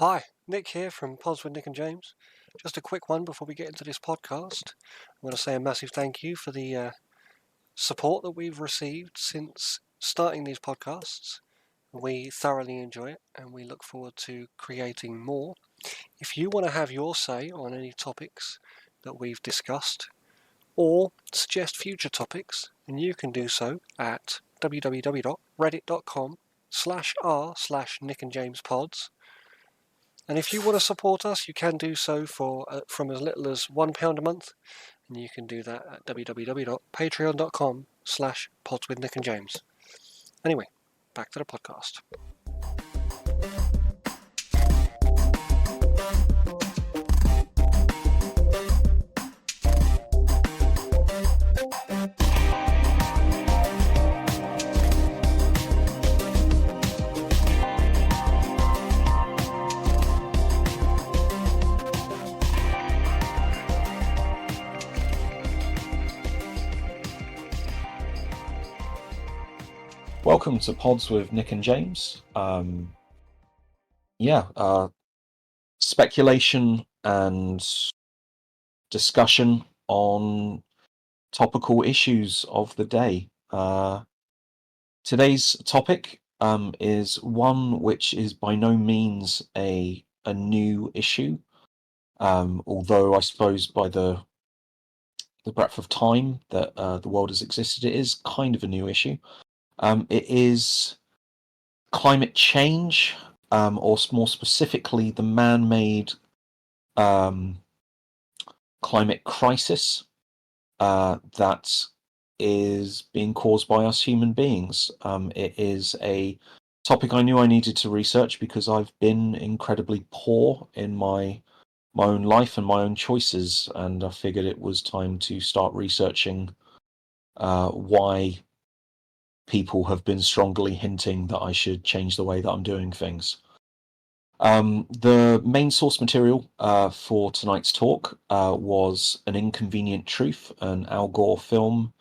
Hi, Nick here from Pods with Nick and James. Just a quick one before we get into this podcast. I want to say a massive thank you for the support that we've received since starting these podcasts. We thoroughly enjoy it and we look forward to creating more. If you want to have your say on any topics that we've discussed or suggest future topics, then you can do so at www.reddit.com/r/Nick and James Pods. And if you want to support us, you can do so for from as little as £1 a month, and you can do that at www.patreon.com/pods with Nick and James. Anyway, back to the podcast. Welcome to Pods with Nick and James. Speculation and discussion on topical issues of the day. Today's topic is one which is by no means a new issue, although I suppose by the breadth of time that the world has existed, it is kind of a new issue. It is climate change, or more specifically, the man-made climate crisis that is being caused by us human beings. It is a topic I knew I needed to research because I've been incredibly poor in my own life and my own choices, and I figured it was time to start researching why people have been strongly hinting that I should change the way that I'm doing things. The main source material for tonight's talk was An Inconvenient Truth, an Al Gore film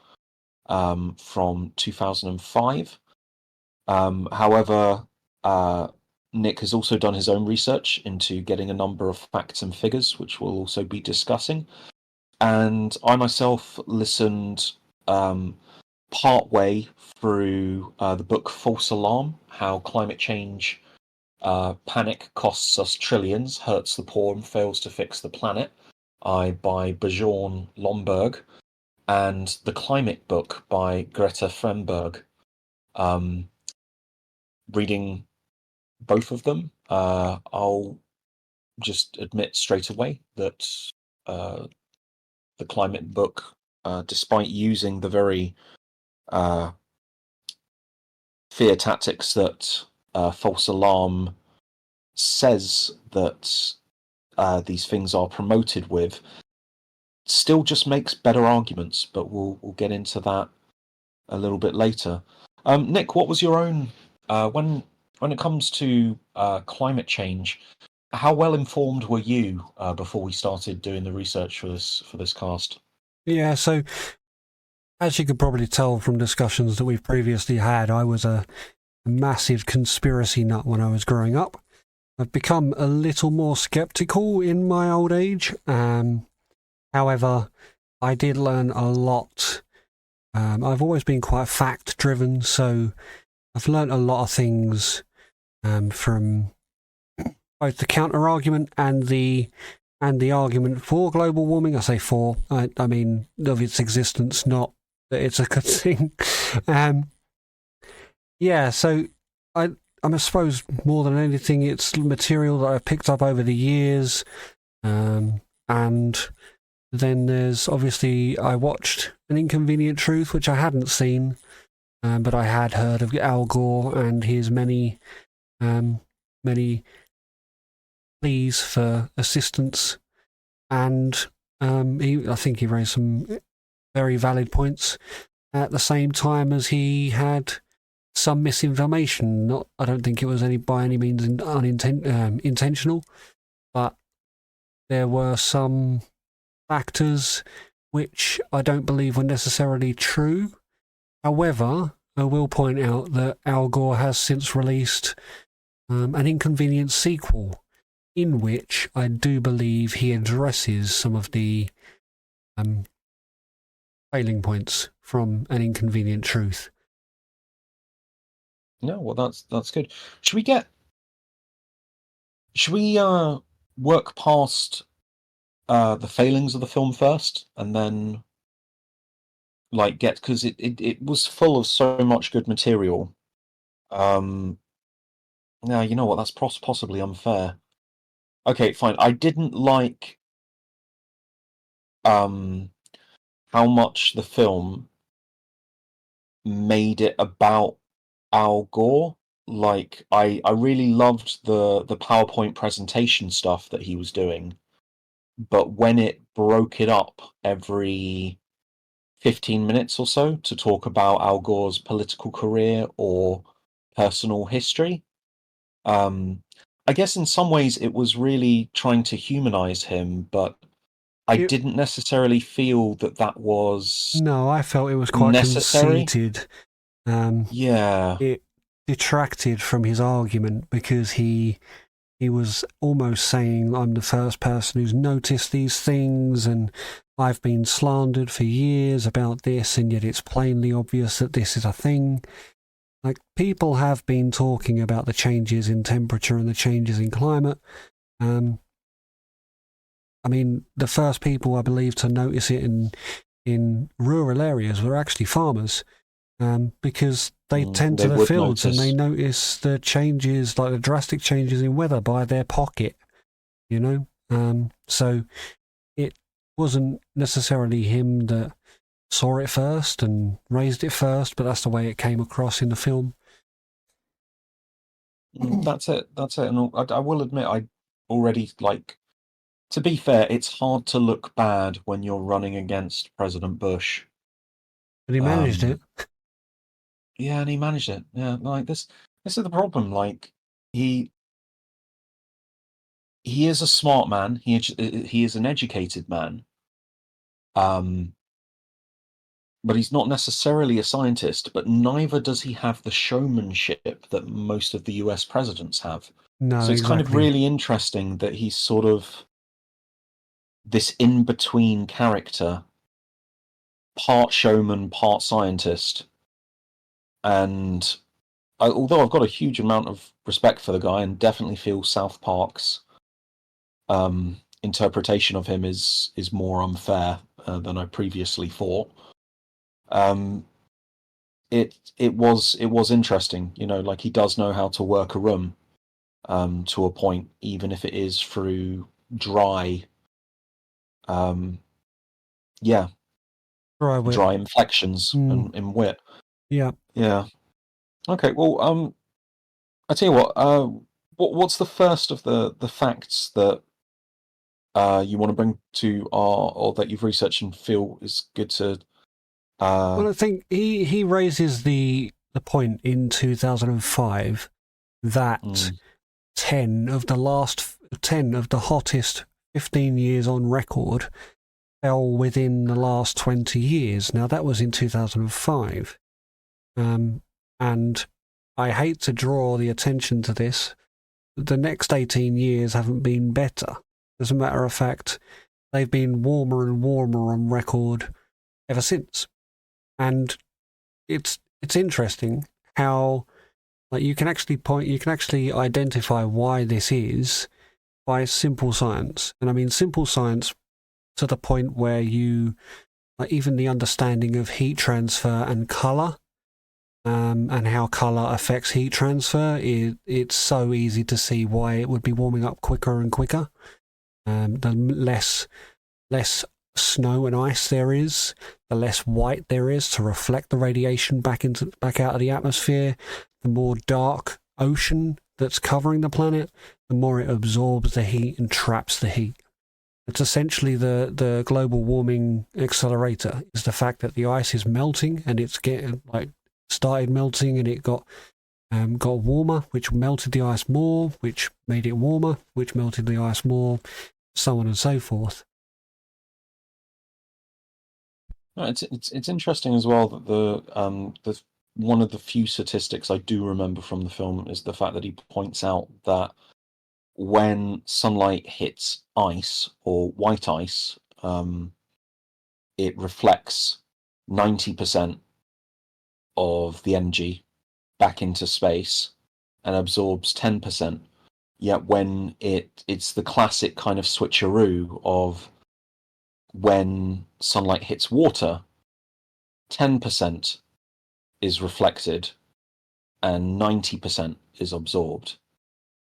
from 2005. However, Nick has also done his own research into getting a number of facts and figures, which we'll also be discussing. And I myself listened partway through the book False Alarm, How Climate Change Panic Costs Us Trillions, Hurts the Poor and Fails to Fix the Planet, by Bjorn Lomborg, and The Climate Book by Greta Thunberg. Reading both of them, I'll just admit straight away that The Climate Book, despite using the very fear tactics that False Alarm says that these things are promoted with, still just makes better arguments, but we'll get into that a little bit later. Nick, what was your own when it comes to climate change? How well informed were you before we started doing the research for this cast? Yeah, so as you could probably tell from discussions that we've previously had, I was a massive conspiracy nut when I was growing up. I've become a little more skeptical in my old age. However, I did learn a lot. I've always been quite fact-driven, so I've learned a lot of things from both the counter-argument and the argument for global warming. I say for, I mean of its existence, not that it's a good thing. So I suppose more than anything, it's material that I've picked up over the years. And then there's obviously, I watched An Inconvenient Truth, which I hadn't seen, but I had heard of Al Gore and his many pleas for assistance. And I think he raised some very valid points at the same time as he had some misinformation. I don't think it was by any means intentional, but there were some factors which I don't believe were necessarily true. However, I will point out that Al Gore has since released an inconvenient sequel, in which I do believe he addresses some of the failing points from An Inconvenient Truth. No, well, that's good. Should we work past the failings of the film first, and then because it was full of so much good material. Now you know what, that's possibly unfair. Okay, fine. I didn't like how much the film made it about Al Gore. Like, I really loved the PowerPoint presentation stuff that he was doing, but when it broke it up every 15 minutes or so to talk about Al Gore's political career or personal history, I guess in some ways it was really trying to humanize him, but I didn't necessarily feel that was No, I felt it was quite necessary. conceited. Yeah. It detracted from his argument because he was almost saying, I'm the first person who's noticed these things, and I've been slandered for years about this, and yet it's plainly obvious that this is a thing. Like, people have been talking about the changes in temperature and the changes in climate. I mean, the first people, I believe, to notice it in rural areas were actually farmers, because they tend to the fields and they notice the changes, like the drastic changes in weather by their pocket, you know? So it wasn't necessarily him that saw it first and raised it first, but that's the way it came across in the film. That's it. And I will admit, I already, to be fair, it's hard to look bad when you're running against President Bush. But he managed it. Yeah, and he managed it. Yeah, this is the problem. He is a smart man. He is an educated man. But he's not necessarily a scientist, but neither does he have the showmanship that most of the US presidents have. No, so it's exactly. kind of really interesting that he's sort of this in-between character, part showman, part scientist. And although I've got a huge amount of respect for the guy and definitely feel South Park's interpretation of him is more unfair than I previously thought, it was interesting, he does know how to work a room to a point, even if it is through dry dry inflections and wit. Yeah. Okay, well, I tell you what, what's the first of the facts that you want to bring to or that you've researched and feel is good to? Well, I think he raises the point in 2005 that 10 of the hottest 15 years on record fell within the last 20 years. Now, that was in 2005. And I hate to draw the attention to this, but the next 18 years haven't been better. As a matter of fact, they've been warmer and warmer on record ever since. And it's interesting how you can actually identify why this is by simple science. And I mean simple science to the point where even the understanding of heat transfer and colour, and how colour affects heat transfer, it's so easy to see why it would be warming up quicker and quicker. The less snow and ice there is, the less white there is to reflect the radiation back out of the atmosphere, the more dark ocean that's covering the planet, the more it absorbs the heat and traps the heat. It's essentially the global warming accelerator, is the fact that the ice is melting, and it's started melting, and it got warmer, which melted the ice more, which made it warmer, which melted the ice more, so on and so forth. It's interesting as well that the one of the few statistics I do remember from the film is the fact that he points out that when sunlight hits ice or white ice, it reflects 90% of the energy back into space and absorbs 10%. Yet when it's the classic kind of switcheroo of when sunlight hits water, 10% is reflected and 90% is absorbed.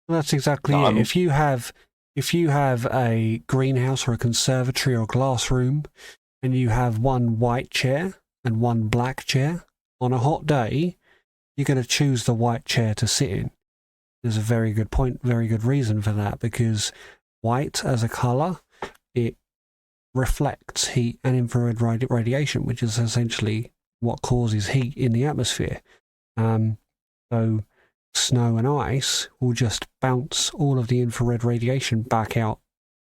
That's exactly it. If you have a greenhouse or a conservatory or glass room, and you have one white chair and one black chair, on a hot day, you're going to choose the white chair to sit in. There's a very good point, very good reason for that, because white as a colour, it reflects heat and infrared radiation, which is essentially what causes heat in the atmosphere. So snow and ice will just bounce all of the infrared radiation back out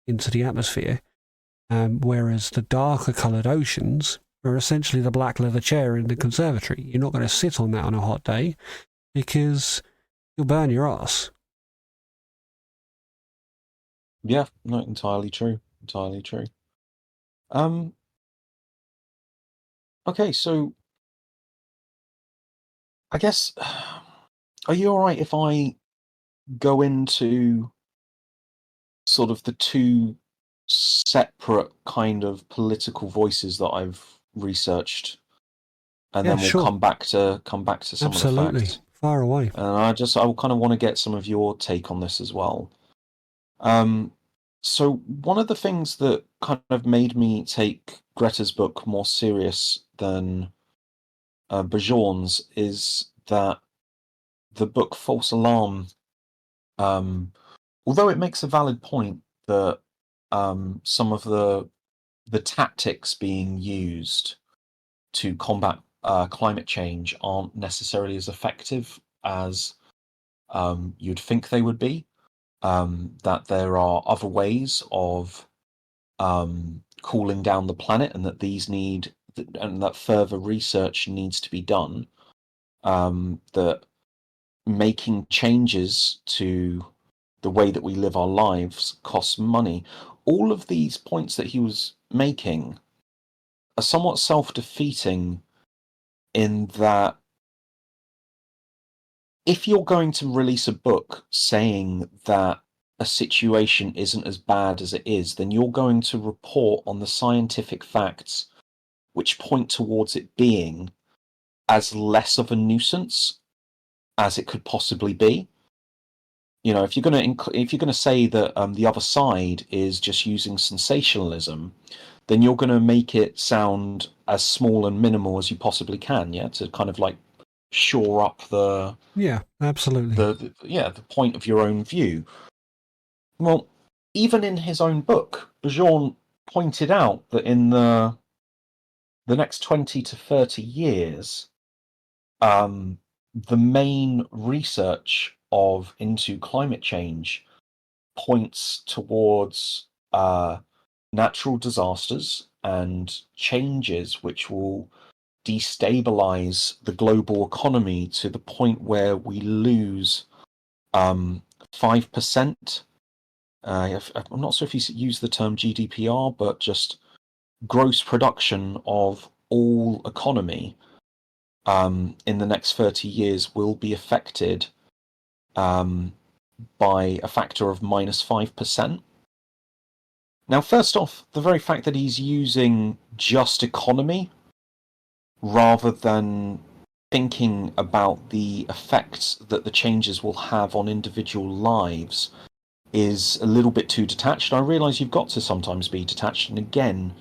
into the atmosphere, whereas the darker coloured oceans are essentially the black leather chair in the conservatory. You're not going to sit on that on a hot day because you'll burn your ass. Yeah, not entirely true. Entirely true. Okay, so I guess, are you all right if I go into sort of the two separate kind of political voices that I've researched, and then we'll come back to some Absolutely. of the facts. Far away. And I kind of want to get some of your take on this as well. So one of the things that kind of made me take Greta's book more serious than Bjorn's is that the book False Alarm, although it makes a valid point that some of the tactics being used to combat climate change aren't necessarily as effective as you'd think they would be, that there are other ways of cooling down the planet, and that that further research needs to be done, that making changes to the way that we live our lives costs money. All of these points that he was making are somewhat self-defeating, in that if you're going to release a book saying that a situation isn't as bad as it is, then you're going to report on the scientific facts which point towards it being as less of a nuisance as it could possibly be. You know, if you're going to say that the other side is just using sensationalism, then you're going to make it sound as small and minimal as you possibly can, yeah, to kind of like shore up the absolutely the point of your own view. Well, even in his own book, Bjorn pointed out that in the next 20 to 30 years, the main research into climate change points towards natural disasters and changes which will destabilize the global economy to the point where we lose 5%. I'm not sure if he used the term GDPR, but just gross production of all economy in the next 30 years will be affected by a factor of -5%. Now, first off, the very fact that he's using just economy rather than thinking about the effects that the changes will have on individual lives is a little bit too detached. I realise you've got to sometimes be detached, and again,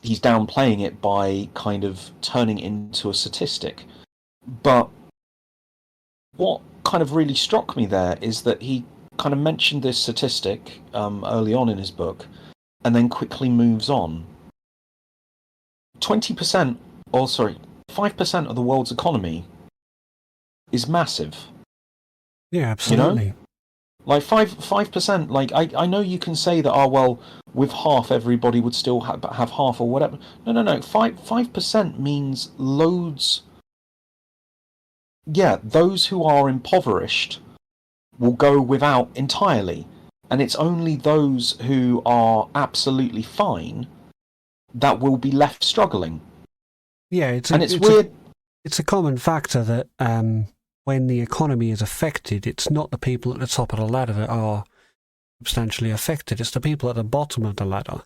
he's downplaying it by kind of turning it into a statistic. But what kind of really struck me there is that he kind of mentioned this statistic early on in his book, and then quickly moves on. 5% of the world's economy is massive. Yeah, absolutely. You know? Like 5%, like I know you can say that, oh well, with half everybody would still have half or whatever. No. 5% means loads. Yeah, those who are impoverished will go without entirely. And it's only those who are absolutely fine that will be left struggling. Yeah, it's weird. It's a common factor that when the economy is affected, it's not the people at the top of the ladder that are substantially affected. It's the people at the bottom of the ladder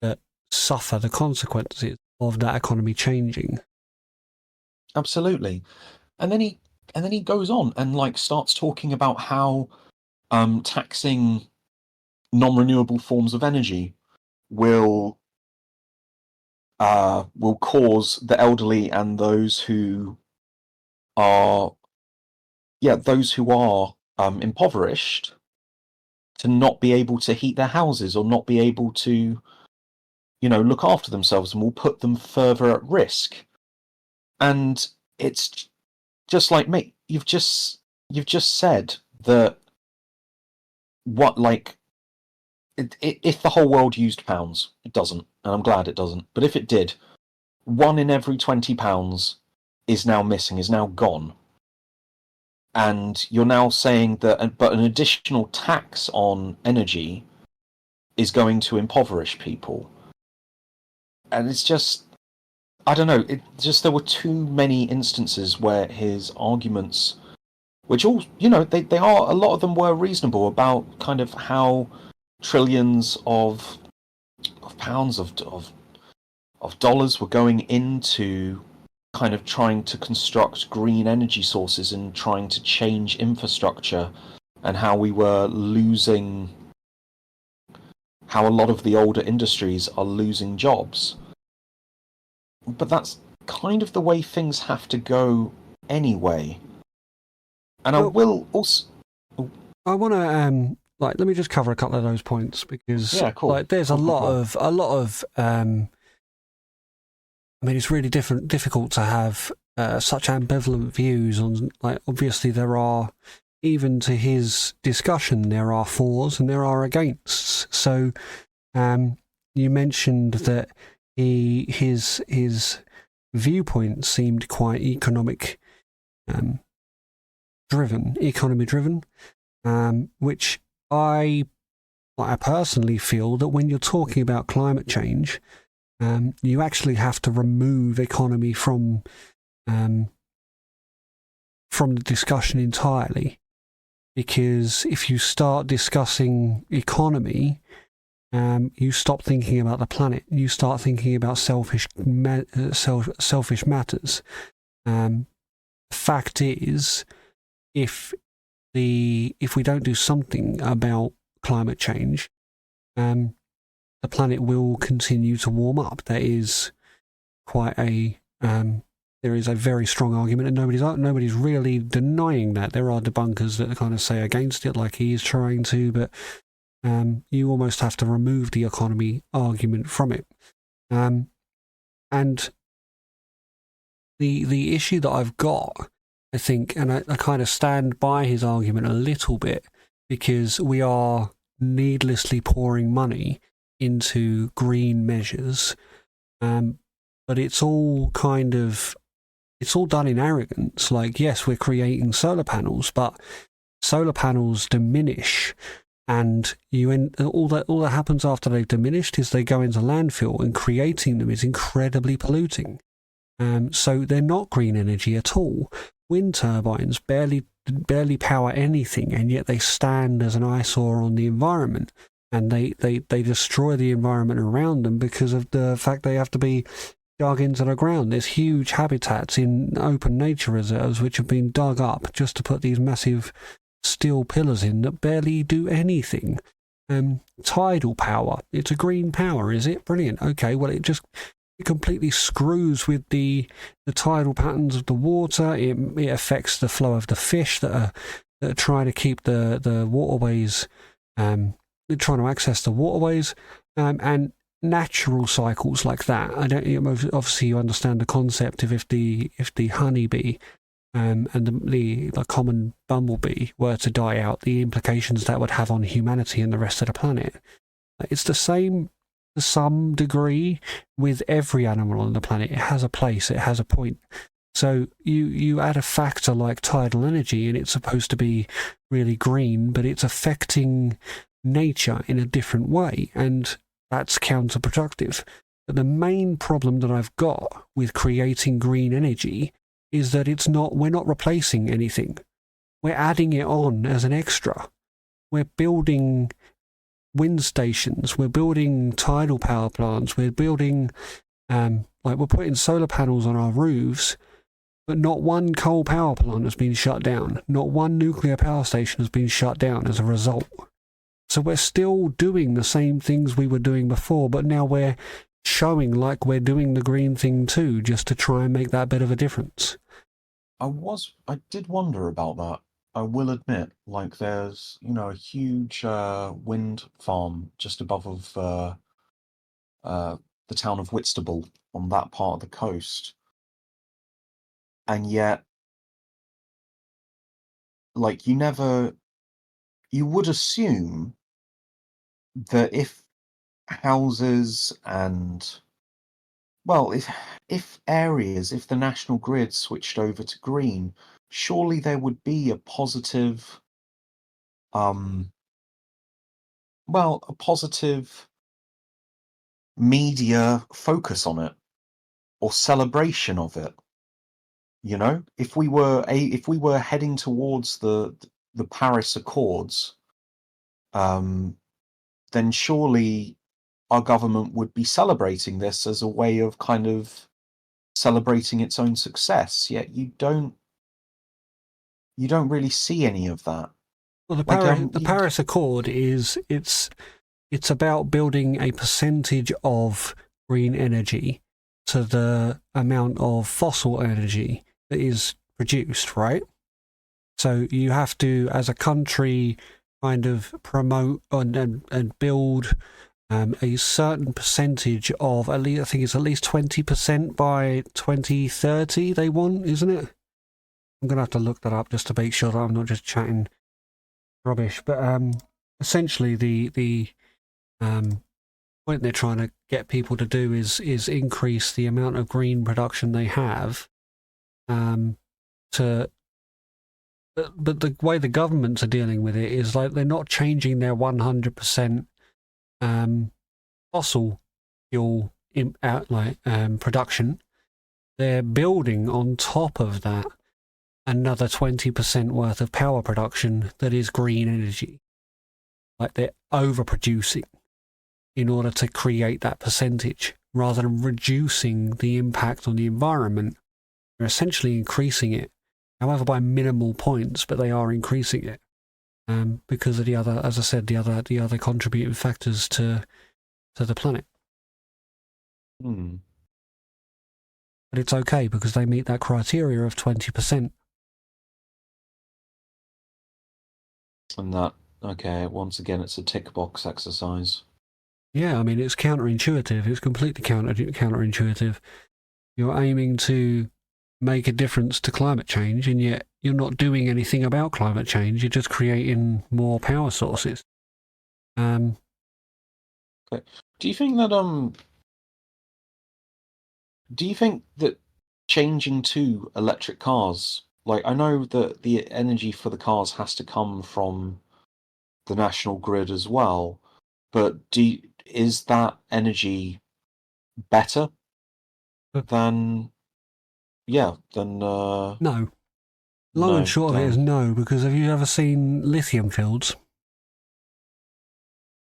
that suffer the consequences of that economy changing. Absolutely. And then he goes on and like starts talking about how taxing non-renewable forms of energy will cause the elderly and those who are impoverished to not be able to heat their houses or not be able to, look after themselves, and will put them further at risk. And it's just like, mate, you've just said that if the whole world used pounds, it doesn't, and I'm glad it doesn't. But if it did, 1 in every 20 pounds is now missing, is now gone. And you're now saying that, but an additional tax on energy is going to impoverish people. And it's just, I don't know, there were too many instances where his arguments, which all, they are, a lot of them were reasonable about kind of how trillions of pounds of dollars were going into kind of trying to construct green energy sources and trying to change infrastructure, and how we were losing, how a lot of the older industries are losing jobs. But that's kind of the way things have to go anyway. And I will also... I want to let me just cover a couple of those points, because there's a lot of I mean, it's really difficult to have such ambivalent views on, obviously there are, even to his discussion, there are fors and there are againsts. So you mentioned that his viewpoint seemed quite economy driven, which I personally feel that when you're talking about climate change, you actually have to remove economy from the discussion entirely, because if you start discussing economy, you stop thinking about the planet. You start thinking about selfish matters. Fact is, if we don't do something about climate change, the planet will continue to warm up. There is quite there is a very strong argument, and nobody's really denying that. There are debunkers that kind of say against it, like he is trying to, but you almost have to remove the economy argument from it. And the issue that I've got, I think, and I kind of stand by his argument a little bit, because we are needlessly pouring money into green measures, but it's all done in arrogance. Like, yes, we're creating solar panels, but solar panels diminish, and all that happens after they've diminished is they go into landfill, and creating them is incredibly polluting. So they're not green energy at all. Wind turbines barely power anything, and yet they stand as an eyesore on the environment. And they destroy the environment around them because of the fact they have to be dug into the ground. There's huge habitats in open nature reserves which have been dug up just to put these massive steel pillars in that barely do anything. Tidal power, it's a green power, is it? Brilliant. Okay, well, it completely screws with the tidal patterns of the water. It affects the flow of the fish that are trying to keep the waterways. They're trying to access the waterways, and natural cycles like that. Obviously you understand the concept of if the honeybee and the common bumblebee were to die out, the implications that would have on humanity and the rest of the planet. It's the same to some degree with every animal on the planet. It has a place, it has a point. So you add a factor like tidal energy, and it's supposed to be really green, but it's affecting nature in a different way, and that's counterproductive. But the main problem that I've got with creating green energy is that we're not replacing anything. We're adding it on as an extra. We're building wind stations, we're building tidal power plants, we're building, we're putting solar panels on our roofs, but not one coal power plant has been shut down. Not one nuclear power station has been shut down as a result. So we're still doing the same things we were doing before, but now we're showing like we're doing the green thing too, just to try and make that bit of a difference. I did wonder about that. I will admit, like there's, a huge wind farm just above of the town of Whitstable on that part of the coast. And yet, like you would assume that if houses and, well, if the national grid switched over to green, surely there would be a positive, a positive media focus on it or celebration of it. If we were heading towards the Paris Accords, then surely our government would be celebrating this as a way of kind of celebrating its own success. Yet you don't really see any of that. Well, the Paris Accord it's about building a percentage of green energy to the amount of fossil energy that is produced, right? So you have to, as a country, kind of promote and build a certain percentage of, at least I think it's at least 20% by 2030 they want, isn't it? I'm going to have to look that up just to make sure that I'm not just chatting rubbish. But essentially the point they're trying to get people to do is increase the amount of green production they have but the way the governments are dealing with it is like they're not changing their 100% fossil fuel production. They're building on top of that another 20% worth of power production that is green energy. Like they're overproducing in order to create that percentage rather than reducing the impact on the environment. They're essentially increasing it, however by minimal points, but they are increasing it because of the other, as I said, the other contributing factors to the planet. But it's okay because they meet that criteria of 20%. And that, okay, once again, it's a tick box exercise. Yeah, I mean, it's counterintuitive. It's completely counterintuitive. You're aiming to make a difference to climate change, and yet you're not doing anything about climate change. You're just creating more power sources. Okay. Do you think that changing to electric cars, like I know that the energy for the cars has to come from the national grid as well, but is that energy better than no. Long and short of it is no, because have you ever seen lithium fields?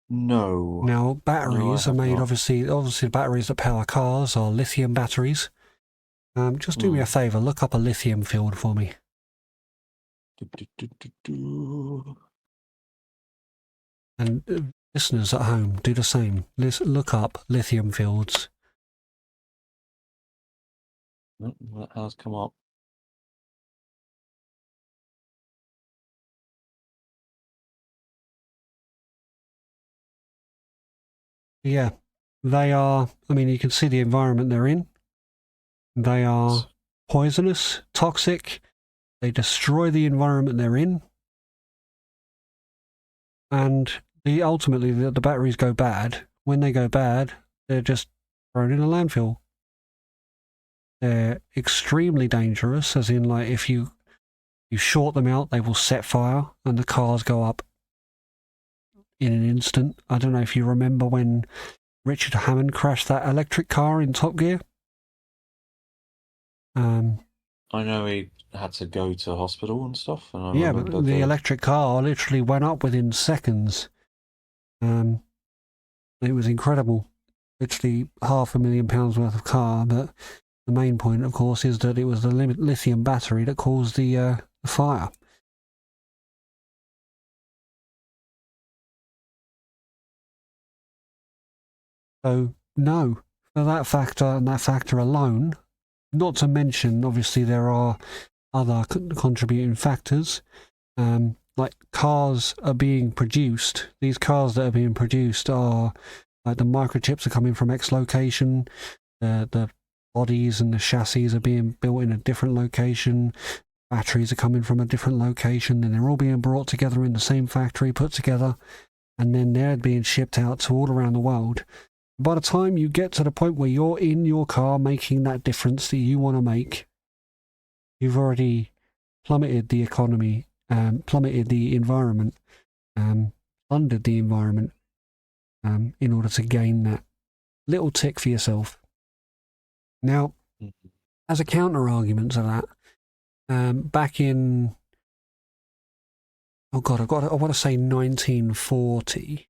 No. Now, batteries are made, obviously the batteries that power cars are lithium batteries. Just do me a favour, look up a lithium field for me. And listeners at home, do the same. Look up lithium fields. That has come up. Yeah, they are, I mean, you can see the environment they're in. They are poisonous, toxic. They destroy the environment they're in. And ultimately, the batteries go bad. When they go bad, they're just thrown in a landfill. They're extremely dangerous, as in, like, if you short them out, they will set fire and the cars go up in an instant. I don't know if you remember when Richard Hammond crashed that electric car in Top Gear. I know he had to go to hospital and stuff. And I Yeah, but remember the electric car literally went up within seconds. It was incredible. Literally £500,000 worth of car, but the main point, of course, is that it was the lithium battery that caused the fire. So, no, for that factor and that factor alone, not to mention, obviously, there are other contributing factors, like cars are being produced. These cars that are being produced are, like, the microchips are coming from X location, the bodies and the chassis are being built in a different location, batteries are coming from a different location, and they're all being brought together in the same factory, put together, and then they're being shipped out to all around the world. By the time you get to the point where you're in your car making that difference that you want to make, you've already plummeted the economy, plummeted the environment, plundered the environment, in order to gain that little tick for yourself. Now, as a counter-argument to that, back in, I want to say 1940,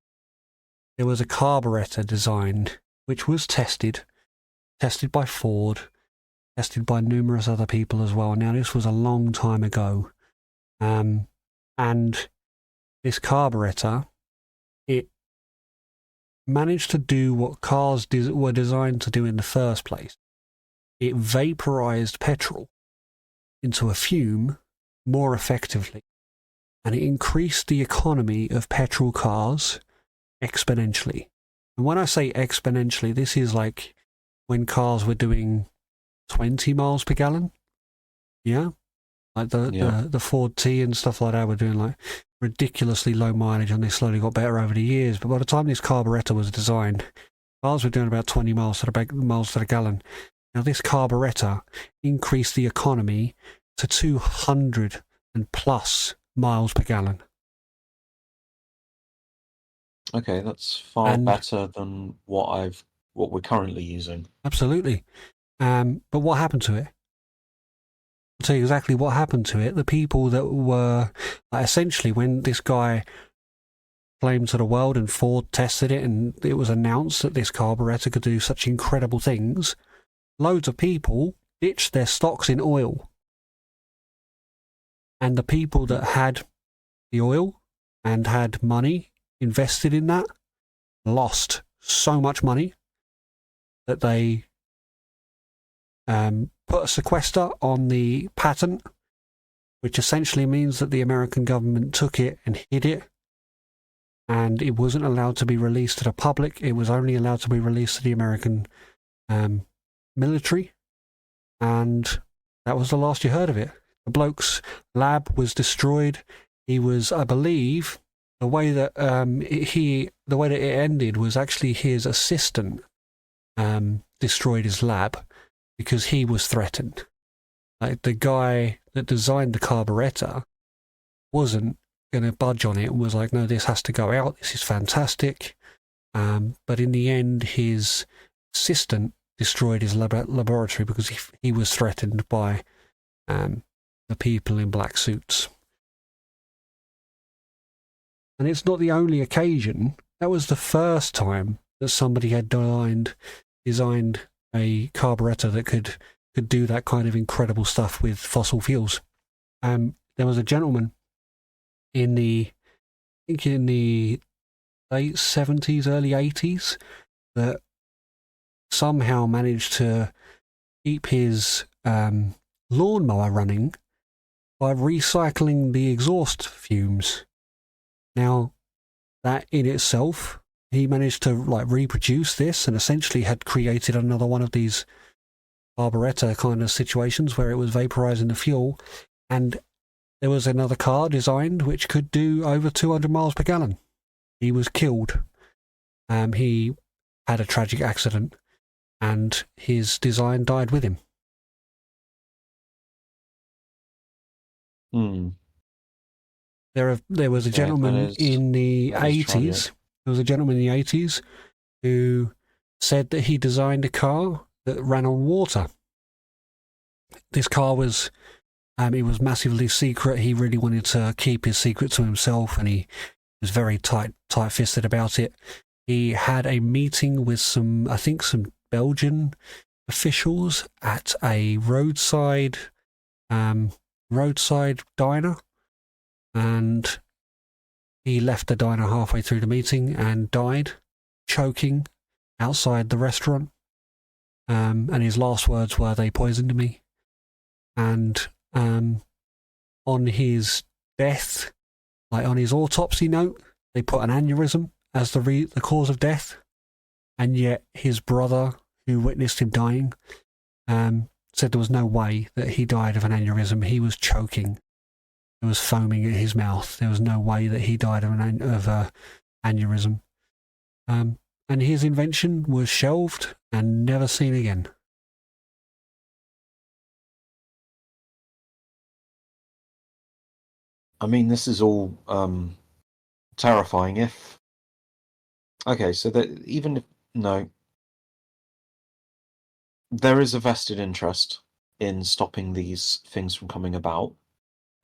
there was a carburetor designed, which was tested by Ford, tested by numerous other people as well. Now, this was a long time ago, and this carburetor, it managed to do what cars were designed to do in the first place. It vaporized petrol into a fume more effectively, and it increased the economy of petrol cars exponentially. And when I say exponentially, this is like when cars were doing 20 miles per gallon. Yeah? Like the Ford T and stuff like that were doing like ridiculously low mileage, and they slowly got better over the years. But by the time this carburetor was designed, cars were doing about 20 miles to the gallon. Now, this carburetor increased the economy to 200 and plus miles per gallon. Okay, that's far better than what we're currently using. Absolutely. But what happened to it? I'll tell you exactly what happened to it. The people that were, essentially, when this guy claimed to the world and Ford tested it and it was announced that this carburetor could do such incredible things, loads of people ditched their stocks in oil. And the people that had the oil and had money invested in that lost so much money that they put a sequester on the patent, which essentially means that the American government took it and hid it, and it wasn't allowed to be released to the public. It was only allowed to be released to the American military, and that was the last you heard of it. The bloke's lab was destroyed. He was, I believe, the way that it ended was actually his assistant destroyed his lab because he was threatened. Like, the guy that designed the carburetor wasn't going to budge on it and was like, no, this has to go out. This is fantastic. But in the end, his assistant destroyed his laboratory because he was threatened by the people in black suits. And it's not the only occasion. That was the first time that somebody had designed a carburetor that could do that kind of incredible stuff with fossil fuels. There was a gentleman in the late 70s, early 80s that somehow managed to keep his lawnmower running by recycling the exhaust fumes. Now, that in itself, he managed to reproduce this and essentially had created another one of these carburetor kind of situations where it was vaporizing the fuel, and there was another car designed which could do over 200 miles per gallon. He was killed. He had a tragic accident, and his design died with him. Hmm. There was a Yeah, gentleman in the that is tragic. 80s. There was a gentleman in the 80s who said that he designed a car that ran on water. This car was it was massively secret. He really wanted to keep his secret to himself, and he was very tight-fisted about it. He had a meeting with some Belgian officials at a roadside diner, and he left the diner halfway through the meeting and died, choking outside the restaurant. And his last words were, "They poisoned me." And on his death, like on his autopsy note, they put an aneurysm as the cause of death. And yet his brother, who witnessed him dying, said there was no way that he died of an aneurysm. He was choking. It was foaming at his mouth. There was no way that he died of an aneurysm. And his invention was shelved and never seen again. I mean, this is all terrifying. So that even if no, there is a vested interest in stopping these things from coming about.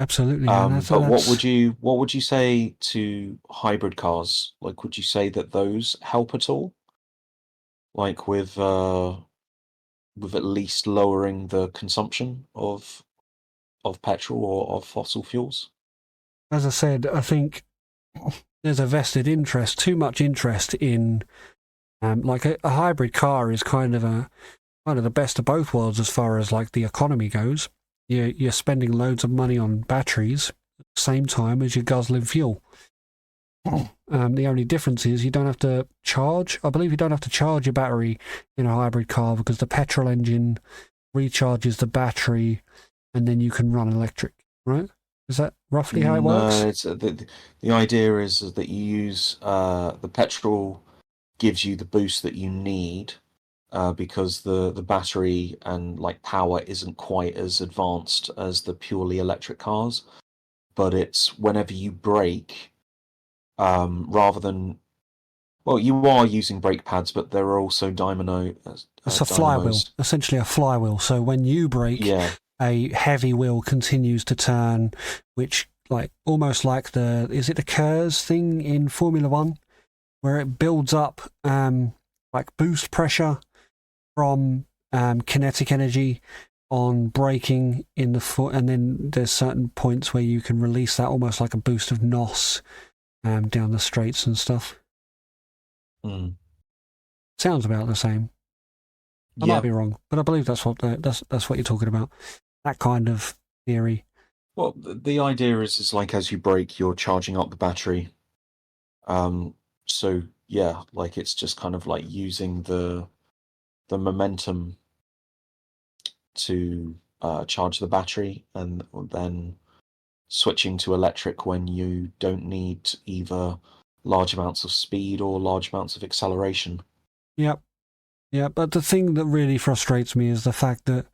Absolutely. But what would you say to hybrid cars? Like, would you say that those help at all? Like with at least lowering the consumption of petrol or of fossil fuels? As I said, I think there's a vested interest, too much interest in, like a hybrid car is kind of the best of both worlds as far as like the economy goes. You're spending loads of money on batteries at the same time as you're guzzling fuel. The only difference is you don't have to charge. I believe you don't have to charge your battery in a hybrid car because the petrol engine recharges the battery, and then you can run electric. Right? Is that roughly how it works? No, it's the idea is that you use the petrol gives you the boost that you need because the battery and like power isn't quite as advanced as the purely electric cars, but it's whenever you brake, rather than you are using brake pads, but there are also It's a flywheel, essentially a flywheel. So when you brake, a heavy wheel continues to turn, which like almost like is it the KERS thing in Formula One, where it builds up like boost pressure from kinetic energy on braking in the foot, and then there's certain points where you can release that almost like a boost of NOS down the straights and stuff. Sounds about the same. I might be wrong, but I believe that's what you're talking about. That kind of theory. Well, the idea is like as you brake, you're charging up the battery. So yeah, like it's just kind of like using the momentum to charge the battery, and then switching to electric when you don't need either large amounts of speed or large amounts of acceleration. Yep. Yeah, but the thing that really frustrates me is the fact that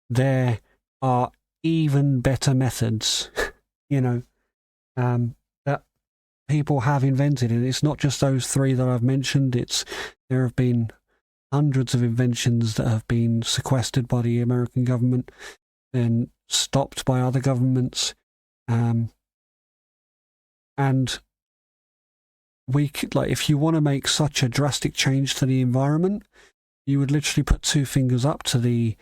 there are even better methods, that people have invented. And it's not just those three that I've mentioned. There have been hundreds of inventions that have been sequestered by the American government and stopped by other governments. And we could, like, if you want to make such a drastic change to the environment, you would literally put two fingers up to the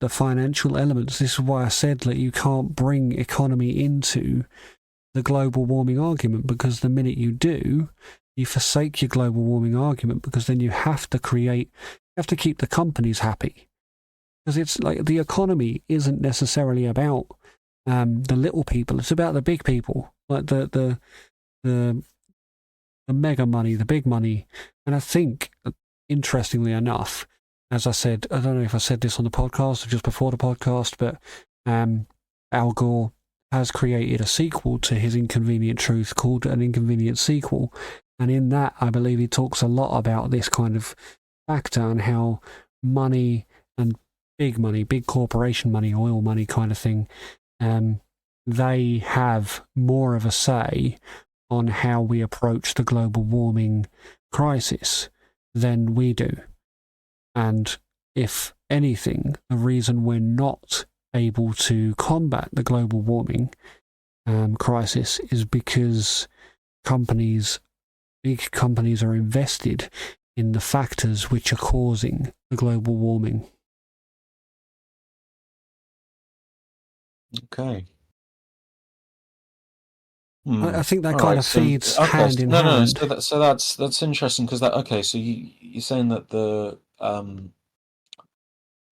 financial elements. This is why I said that you can't bring economy into the global warming argument, because the minute you do, you forsake your global warming argument, because then you have to keep the companies happy. Because it's like the economy isn't necessarily about the little people; it's about the big people, like the mega money, the big money. And I think, interestingly enough, as I said, I don't know if I said this on the podcast or just before the podcast, but Al Gore has created a sequel to his Inconvenient Truth called An Inconvenient Sequel. And in that, I believe he talks a lot about this kind of factor and how money and big money, big corporation money, oil money kind of thing, they have more of a say on how we approach the global warming crisis than we do. And if anything, the reason we're not able to combat the global warming crisis is because big companies are invested in the factors which are causing the global warming. Okay. I think that All kind right, of feeds okay, hand in hand. So that's interesting because that okay. So you're saying that the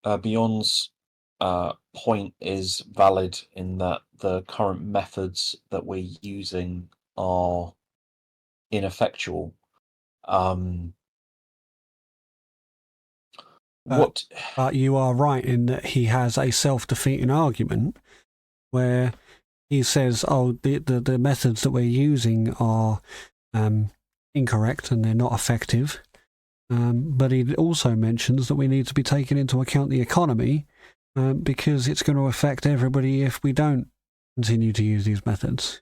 Beyond's point is valid in that the current methods that we're using are ineffectual. What? But you are right in that he has a self-defeating argument where he says, "Oh, the methods that we're using are incorrect and they're not effective." But he also mentions that we need to be taking into account the economy because it's going to affect everybody if we don't continue to use these methods.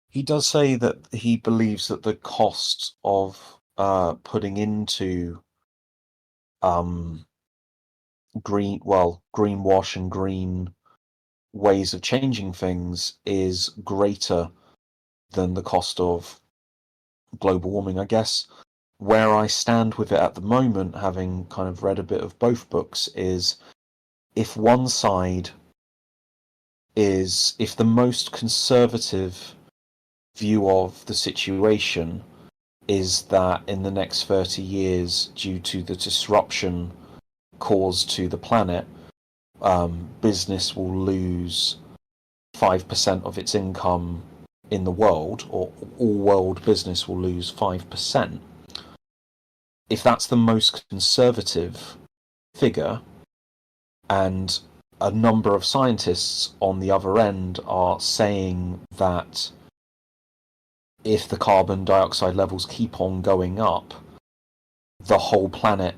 He does say that he believes that the cost of putting into greenwash and green ways of changing things is greater than the cost of global warming. I guess where I stand with it at the moment, having kind of read a bit of both books, is if one side is, if the most conservative view of the situation is that in the next 30 years, due to the disruption caused to the planet, business will lose 5% of its income in the world, or all world business will lose 5%. If that's the most conservative figure, and a number of scientists on the other end are saying that if the carbon dioxide levels keep on going up, the whole planet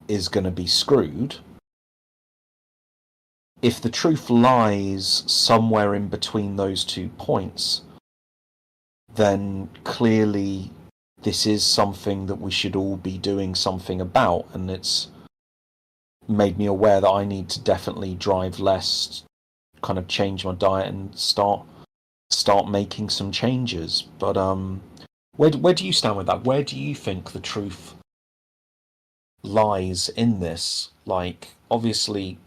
is going to be screwed. If the truth lies somewhere in between those 2 points, then clearly this is something that we should all be doing something about, and it's made me aware that I need to definitely drive less, kind of change my diet and start making some changes. But where do you stand with that? Where do you think the truth lies in this? Like, obviously,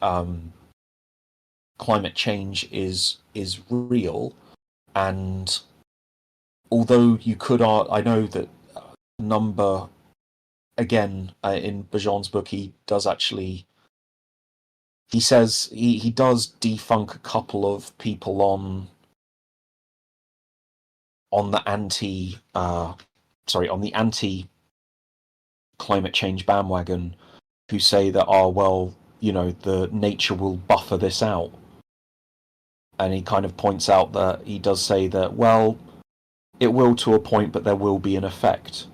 climate change is real, and although you could, I know that number again in Bajan's book, he does actually. He says he does defunk a couple of people on the anti climate change bandwagon, who say that, oh well, the nature will buffer this out. And he kind of points out that he does say that, well, it will to a point, but there will be an effect.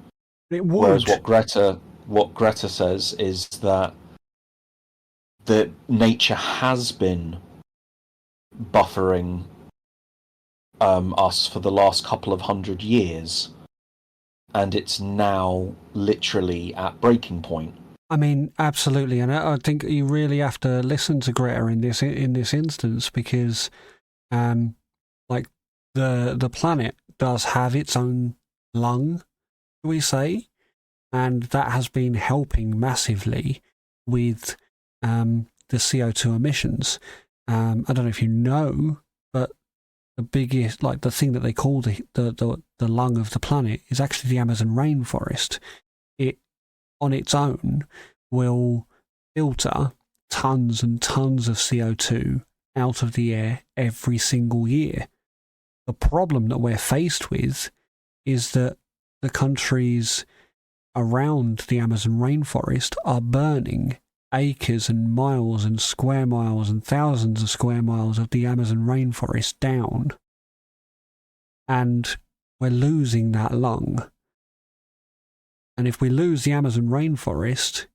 It would. Whereas what Greta says is that nature has been buffering us for the last couple of 100 years, and it's now literally at breaking point. I mean, absolutely, and I think you really have to listen to Greta in this instance, because, like the planet does have its own lung, we say, and that has been helping massively with the CO2 emissions. I don't know if you know, but the biggest, like the thing that they call the lung of the planet is actually the Amazon rainforest. It on its own will filter tons and tons of CO2 out of the air every single year. The problem that we're faced with is that the countries around the Amazon rainforest are burning acres and miles and square miles and thousands of square miles of the Amazon rainforest down. And we're losing that lung. And if we lose the Amazon rainforest,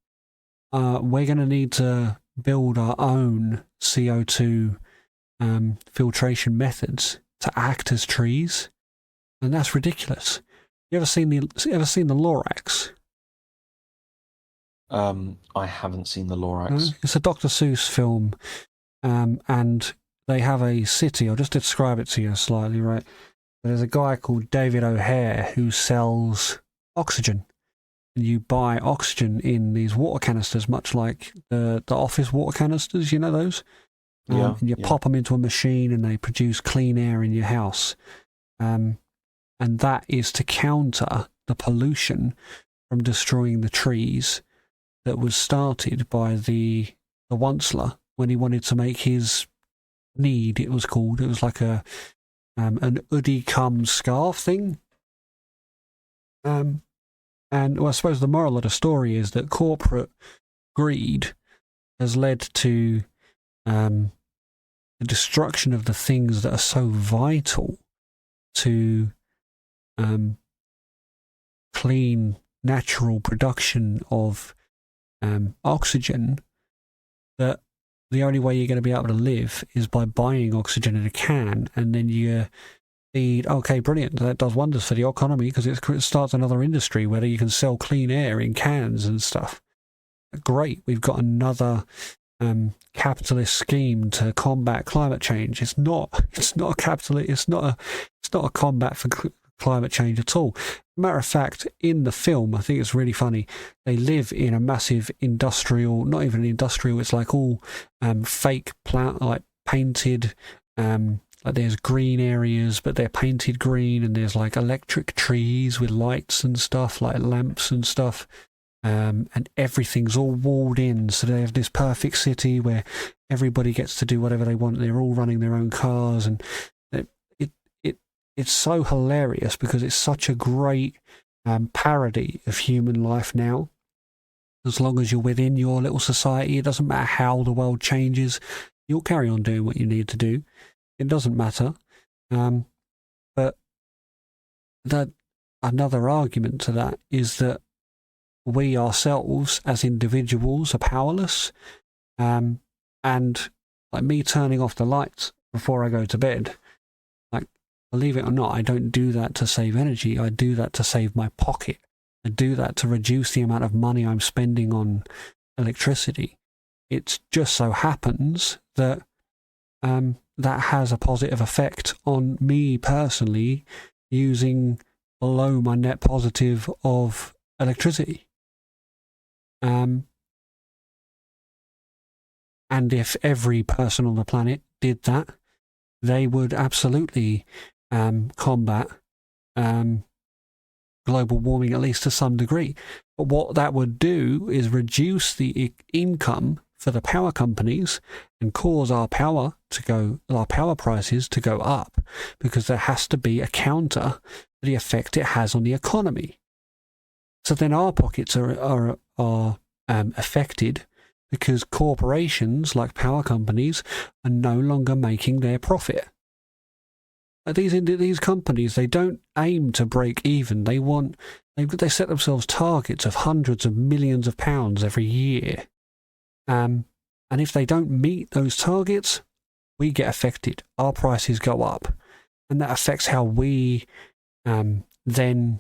we're going to need to build our own CO2 filtration methods to act as trees, and that's ridiculous. You ever seen the Lorax? I haven't seen the Lorax. It's a Dr. Seuss film, and they have a city. I'll just describe it to you slightly, right? There's a guy called David O'Hare who sells oxygen. And you buy oxygen in these water canisters, much like the office water canisters, you know those? And you pop them into a machine and they produce clean air in your house. And that is to counter the pollution from destroying the trees that was started by the Onceler when he wanted to make his need, it was called. It was like an Udi cum scarf thing. And well, I suppose the moral of the story is that corporate greed has led to the destruction of the things that are so vital to clean, natural production of oxygen, that the only way you're going to be able to live is by buying oxygen in a can, and then you feed. Okay, brilliant. That does wonders for the economy because it starts another industry where you can sell clean air in cans and stuff. Great. We've got another capitalist scheme to combat climate change. It's not a capitalist. It's not a combat for climate change at all. Matter of fact, in the film, I think it's really funny. They live in a massive industrial, not even industrial. It's like all fake plant, like painted. Like there's green areas, but they're painted green, and there's like electric trees with lights and stuff, like lamps and stuff. And everything's all walled in, so they have this perfect city where everybody gets to do whatever they want. They're all running their own cars, and it's so hilarious because it's such a great parody of human life now. As long as you're within your little society, it doesn't matter how the world changes, you'll carry on doing what you need to do. It doesn't matter. But that another argument to that is that we ourselves as individuals are powerless. And like me turning off the lights before I go to bed, like, believe it or not, I don't do that to save energy. I do that to save my pocket. I do that to reduce the amount of money I'm spending on electricity. It just so happens that that has a positive effect on me personally using below my net positive of electricity. And if every person on the planet did that, they would absolutely combat global warming, at least to some degree. But what that would do is reduce the income for the power companies and cause our power prices to go up, because there has to be a counter for the effect it has on the economy. So then our pockets are affected because corporations like power companies are no longer making their profit. These companies, they don't aim to break even. They set themselves targets of hundreds of millions of pounds every year. And if they don't meet those targets, we get affected. Our prices go up, and that affects how we then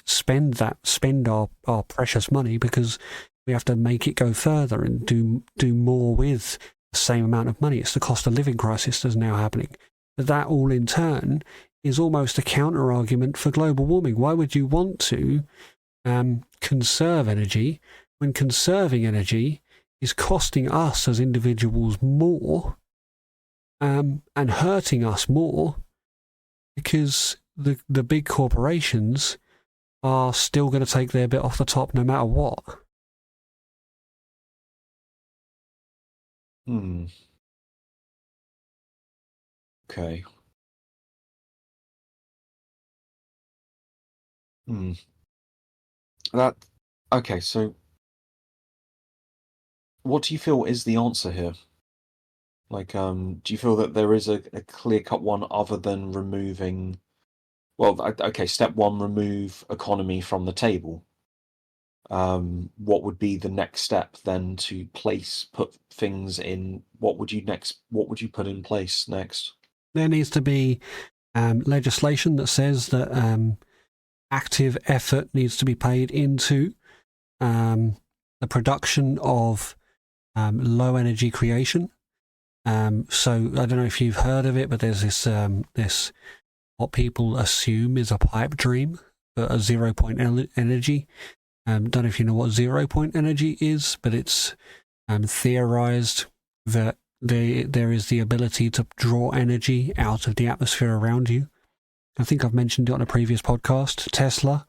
spend our precious money, because we have to make it go further and do more with the same amount of money. It's the cost of living crisis that's now happening. But that all in turn is almost a counter argument for global warming. Why would you want to conserve energy when conserving energy is costing us as individuals more and hurting us more, because the big corporations are still going to take their bit off the top no matter what? Okay. Okay, so what do you feel is the answer here? Like, do you feel that there is a clear-cut one other than removing... Well, okay, step one, remove economy from the table. what would be the next step then to put things in? What would you put in place next? There needs to be legislation that says that active effort needs to be paid into the production of low energy creation. So I don't know if you've heard of it, but there's this what people assume is a pipe dream for a 0 point energy. Don't know if you know what 0 point energy is, but it's theorized that there is the ability to draw energy out of the atmosphere around you. I think I've mentioned it on a previous podcast. Tesla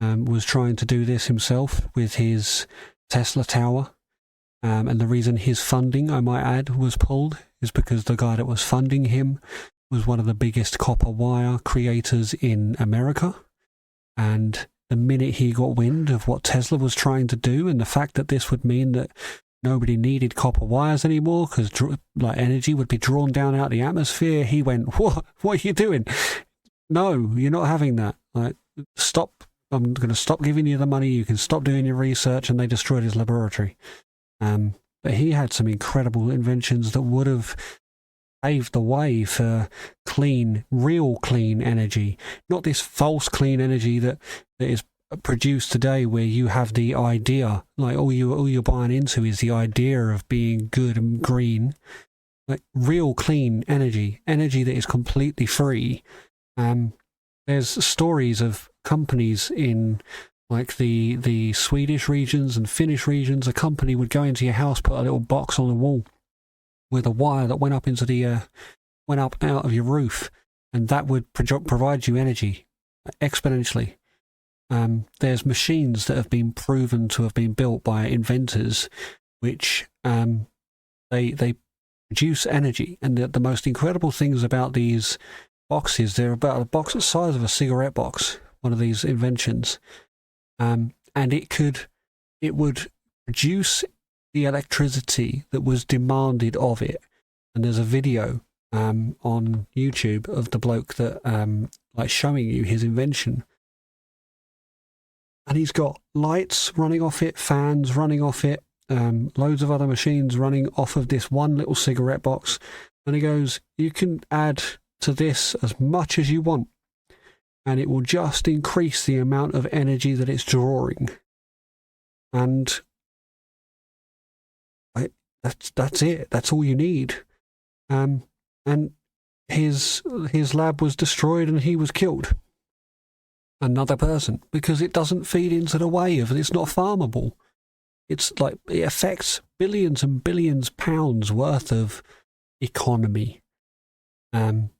was trying to do this himself with his Tesla Tower. And the reason his funding, I might add, was pulled is because the guy that was funding him was one of the biggest copper wire creators in America. And the minute he got wind of what Tesla was trying to do and the fact that this would mean that nobody needed copper wires anymore because energy would be drawn down out of the atmosphere, he went, what are you doing? No, you're not having that. Stop. I'm going to stop giving you the money. You can stop doing your research. And they destroyed his laboratory. But he had some incredible inventions that would have paved the way for real clean energy, not this false clean energy that is produced today, where you have the idea, like all you're buying into is the idea of being good and green. Like real clean energy that is completely free. There's stories of companies in like the Swedish regions and Finnish regions. A company would go into your house, put a little box on the wall with a wire that went up out of your roof, and that would provide you energy exponentially. There's machines that have been proven to have been built by inventors, which they produce energy. And the most incredible things about these boxes, they're about a box the size of a cigarette box, one of these inventions. And it would produce the electricity that was demanded of it. And there's a video on YouTube of the bloke that showing you his invention. And he's got lights running off it, fans running off it, loads of other machines running off of this one little cigarette box. And he goes, you can add to this as much as you want, and it will just increase the amount of energy that it's drawing. And that's it. That's all you need. And his lab was destroyed and he was killed. Another person, because it doesn't feed into the wave and it's not farmable. It's like it affects billions and billions pounds worth of economy. And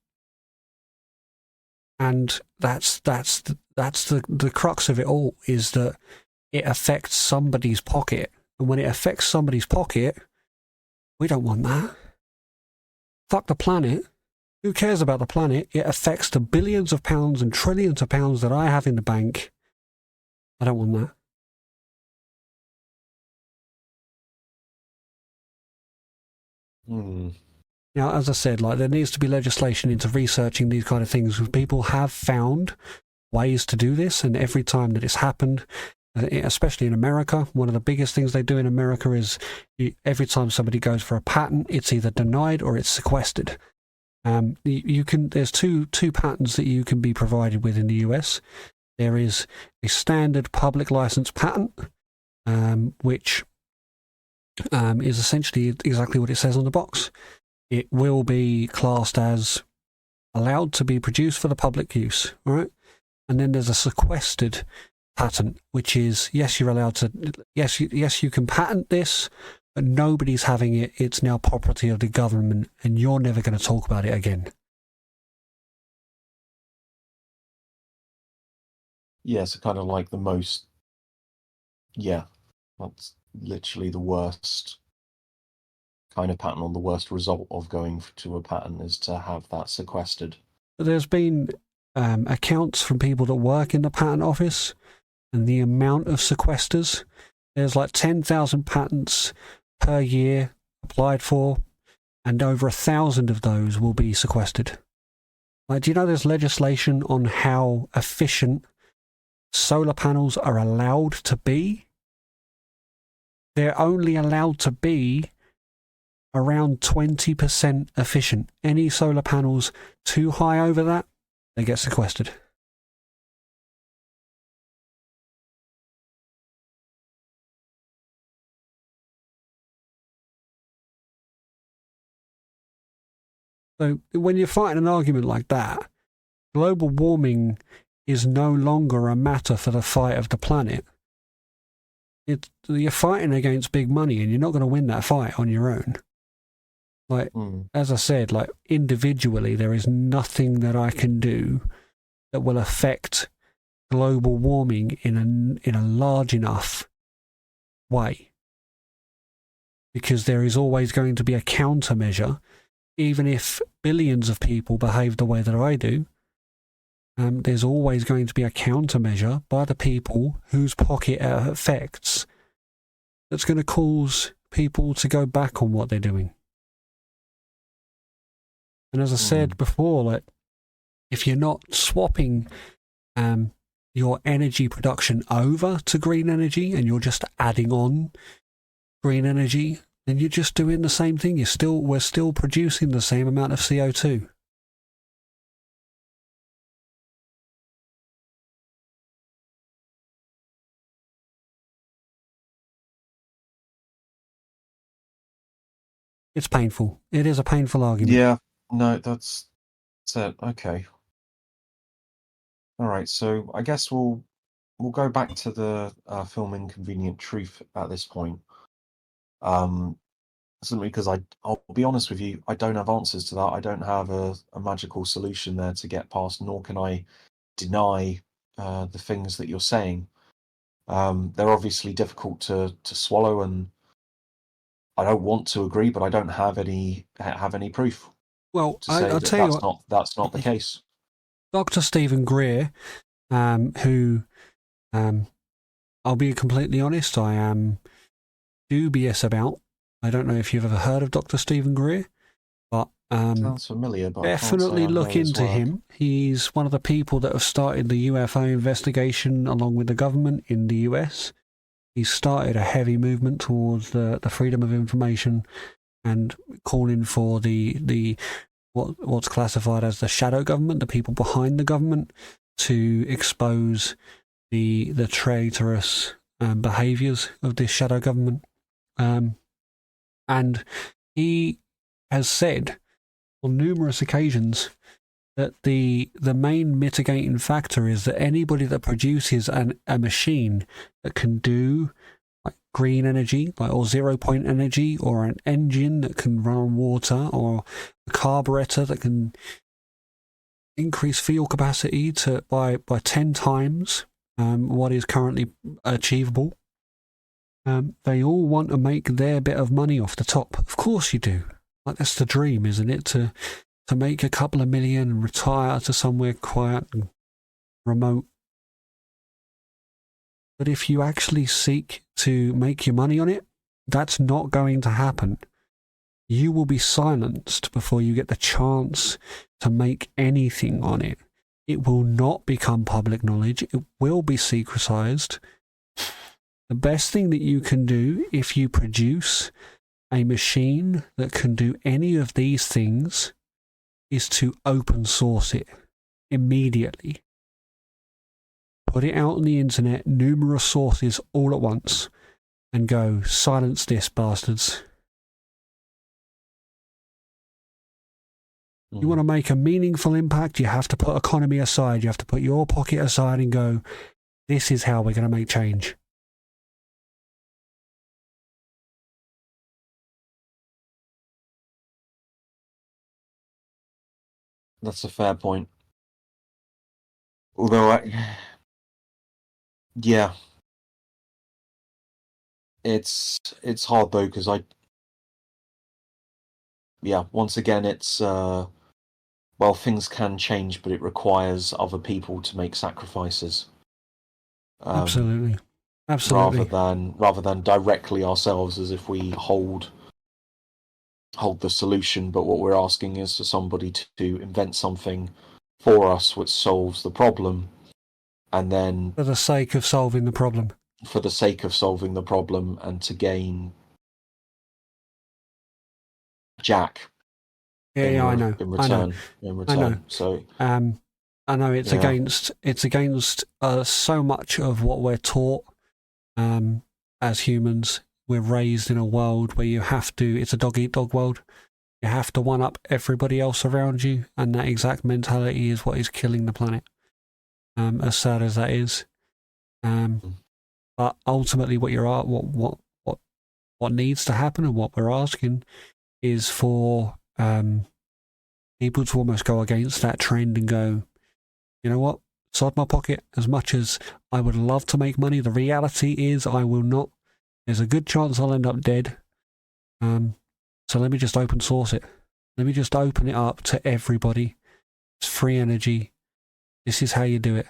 that's the crux of it all, is that it affects somebody's pocket. And when it affects somebody's pocket, we don't want that. Fuck the planet. Who cares about the planet? It affects the billions of pounds and trillions of pounds that I have in the bank. I don't want that. Now, as I said, there needs to be legislation into researching these kind of things. People have found ways to do this, and every time that it's happened, especially in America, one of the biggest things they do in America is every time somebody goes for a patent, it's either denied or it's sequestered. There's two patents that you can be provided with in the US. There is a standard public license patent, which is essentially exactly what it says on the box. It will be classed as allowed to be produced for the public use, all right? And then there's a sequestered patent, which is, yes, you're allowed to, yes, you can patent this, but nobody's having it. It's now property of the government, and you're never going to talk about it again. Yeah, so kind of like the most, that's literally the worst kind of patent, or the worst result of going to a patent is to have that sequestered. There's been accounts from people that work in the patent office, and the amount of sequesters, there's like 10,000 patents per year applied for, and over 1,000 of those will be sequestered. Do you know there's legislation on how efficient solar panels are allowed to be they're only allowed to be around 20% efficient. Any solar panels too high over that, they get sequestered. So when you're fighting an argument like that, global warming is no longer a matter for the fight of the planet. You're fighting against big money, and you're not going to win that fight on your own. Like, as I said, like individually, there is nothing that I can do that will affect global warming in a large enough way. Because there is always going to be a countermeasure, even if billions of people behave the way that I do. There's always going to be a countermeasure by the people whose pocket it affects that's going to cause people to go back on what they're doing. And as I said before, like, if you're not swapping your energy production over to green energy and you're just adding on green energy, then you're just doing the same thing. We're still producing the same amount of CO2. It's painful. It is a painful argument. Yeah, no, that's it. Okay. All right, so I guess we'll go back to the film Inconvenient Truth at this point. Simply because I'll be honest with you, I don't have answers to that. I don't have a magical solution there to get past, nor can I deny the things that you're saying. They're obviously difficult to swallow, and I don't want to agree, but I don't have any proof. Well, to say I'll that tell you what, that's not the case. Dr. Stephen Greer, who, I'll be completely honest, I am dubious about. I don't know if you've ever heard of Dr. Stephen Greer, but sounds familiar. But definitely look into him. He's one of the people that have started the UFO investigation along with the government in the US. He's started a heavy movement towards the freedom of information and calling for what's classified as the shadow government, the people behind the government, to expose the traitorous behaviours of this shadow government. And he has said on numerous occasions that the main mitigating factor is that anybody that produces a machine that can do like green energy, or 0-point energy, or an engine that can run on water, or a carburetor that can increase fuel capacity by 10 times what is currently achievable. They all want to make their bit of money off the top. Of course you do. Like, that's the dream, isn't it? To make a couple of million and retire to somewhere quiet and remote. But if you actually seek to make your money on it, that's not going to happen. You will be silenced before you get the chance to make anything on it. It will not become public knowledge. It will be secretized. The best thing that you can do if you produce a machine that can do any of these things is to open source it immediately. Put it out on the internet, numerous sources all at once, and go, silence this, bastards. You want to make a meaningful impact, you have to put economy aside, you have to put your pocket aside and go, this is how we're going to make change. That's a fair point. Although, yeah, it's hard though, because once again, it's things can change, but it requires other people to make sacrifices. Absolutely. Rather than directly ourselves, as if we hold the solution, but what we're asking is for somebody to invent something for us which solves the problem, and then for the sake of solving the problem. for the sake of solving the problem and to gain Jack Yeah, I know. in I know. return. In I know. return. So I know it's Yeah. against so much of what we're taught as humans. We're raised in a world where you have to. It's a dog eat dog world. You have to one up everybody else around you, and that exact mentality is what is killing the planet. As sad as that is, but ultimately, what needs to happen and what we're asking is for people to almost go against that trend and go, you know what, sod my pocket. As much as I would love to make money, the reality is I will not. There's a good chance I'll end up dead. So let me just open source it. Let me just open it up to everybody. It's free energy. This is how you do it.